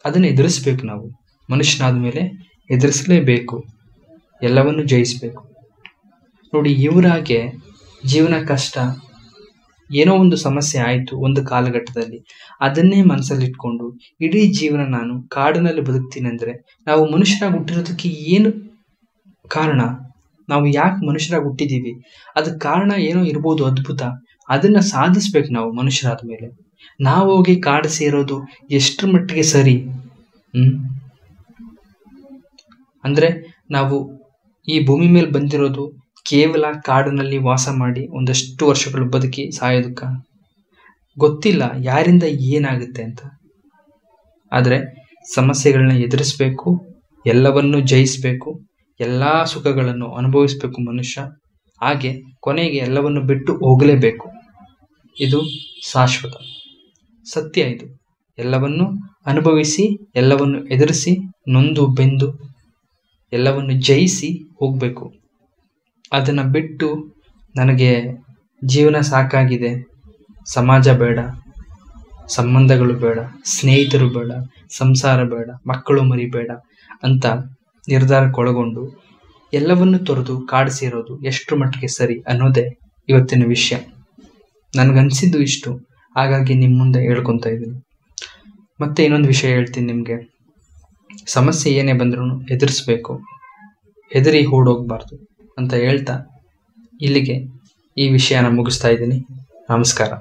ಅದನ್ನು ಎದುರಿಸ್ಬೇಕು. ನಾವು ಮನುಷ್ಯನಾದ ಮೇಲೆ ಎದುರಿಸಲೇಬೇಕು, ಎಲ್ಲವನ್ನು ಜಯಿಸಬೇಕು. ನೋಡಿ, ಇವರಾಗೆ ಜೀವನ ಕಷ್ಟ, ಏನೋ ಒಂದು ಸಮಸ್ಯೆ ಆಯಿತು ಒಂದು ಕಾಲಘಟ್ಟದಲ್ಲಿ, ಅದನ್ನೇ ಮನಸ್ಸಲ್ಲಿಟ್ಕೊಂಡು ಇಡೀ ಜೀವನ ನಾನು ಕಾಡಿನಲ್ಲಿ ಬದುಕ್ತೀನಿ ಅಂದರೆ ನಾವು ಮನುಷ್ಯರಾಗಿ ಹುಟ್ಟಿರೋದಕ್ಕೆ ಏನು ಕಾರಣ? ನಾವು ಯಾಕೆ ಮನುಷ್ಯರಾಗಿ ಹುಟ್ಟಿದ್ದೀವಿ? ಅದಕ್ಕೆ ಕಾರಣ ಏನೋ ಇರ್ಬೋದು, ಅದ್ಭುತ. ಅದನ್ನು ಸಾಧಿಸ್ಬೇಕು ನಾವು ಮನುಷ್ಯರಾದ ಮೇಲೆ. ನಾವು ಹೋಗಿ ಕಾಡು ಸೇರೋದು ಎಷ್ಟರ ಮಟ್ಟಿಗೆ ಸರಿ? ಅಂದರೆ ನಾವು ಈ ಭೂಮಿ ಮೇಲೆ ಬಂದಿರೋದು ಕೇವಲ ಕಾಡಿನಲ್ಲಿ ವಾಸ ಮಾಡಿ ಒಂದಷ್ಟು ವರ್ಷಗಳು ಬದುಕಿ ಸಾಯೋದಕ್ಕ? ಗೊತ್ತಿಲ್ಲ ಯಾರಿಂದ ಏನಾಗುತ್ತೆ ಅಂತ. ಆದರೆ ಸಮಸ್ಯೆಗಳನ್ನ ಎದುರಿಸ್ಬೇಕು, ಎಲ್ಲವನ್ನೂ ಜಯಿಸಬೇಕು, ಎಲ್ಲ ಸುಖಗಳನ್ನು ಅನುಭವಿಸಬೇಕು ಮನುಷ್ಯ. ಹಾಗೆ ಕೊನೆಗೆ ಎಲ್ಲವನ್ನು ಬಿಟ್ಟು ಹೋಗಲೇಬೇಕು. ಇದು ಶಾಶ್ವತ ಸತ್ಯ. ಇದು ಎಲ್ಲವನ್ನು ಅನುಭವಿಸಿ, ಎಲ್ಲವನ್ನು ಎದುರಿಸಿ, ನೊಂದು ಬೆಂದು ಎಲ್ಲವನ್ನು ಜಯಿಸಿ ಹೋಗಬೇಕು. ಅದನ್ನು ಬಿಟ್ಟು ನನಗೆ ಜೀವನ ಸಾಕಾಗಿದೆ, ಸಮಾಜ ಬೇಡ, ಸಂಬಂಧಗಳು ಬೇಡ, ಸ್ನೇಹಿತರು ಬೇಡ, ಸಂಸಾರ ಬೇಡ, ಮಕ್ಕಳು ಮರಿ ಬೇಡ ಅಂತ ನಿರ್ಧಾರಕ್ಕೊಳಗೊಂಡು ಎಲ್ಲವನ್ನು ತೊರೆದು ಕಾಡು ಸೇರೋದು ಎಷ್ಟು ಮಟ್ಟಿಗೆ ಸರಿ ಅನ್ನೋದೇ ಇವತ್ತಿನ ವಿಷಯ. ನನಗನ್ಸಿದ್ದು ಇಷ್ಟು, ಹಾಗಾಗಿ ನಿಮ್ಮ ಮುಂದೆ ಹೇಳ್ಕೊತಾ ಇದ್ದೀನಿ. ಮತ್ತೆ ಇನ್ನೊಂದು ವಿಷಯ ಹೇಳ್ತೀನಿ ನಿಮಗೆ. ಸಮಸ್ಯೆ ಏನೇ ಬಂದ್ರೂ ಎದುರಿಸ್ಬೇಕು, ಹೆದರಿ ಓಡೋಗ್ಬಾರ್ದು ಅಂತ ಹೇಳ್ತಾ ಇಲ್ಲಿಗೆ ಈ ವಿಷಯನ ಮುಗಿಸ್ತಾ ಇದ್ದೀನಿ. ನಮಸ್ಕಾರ.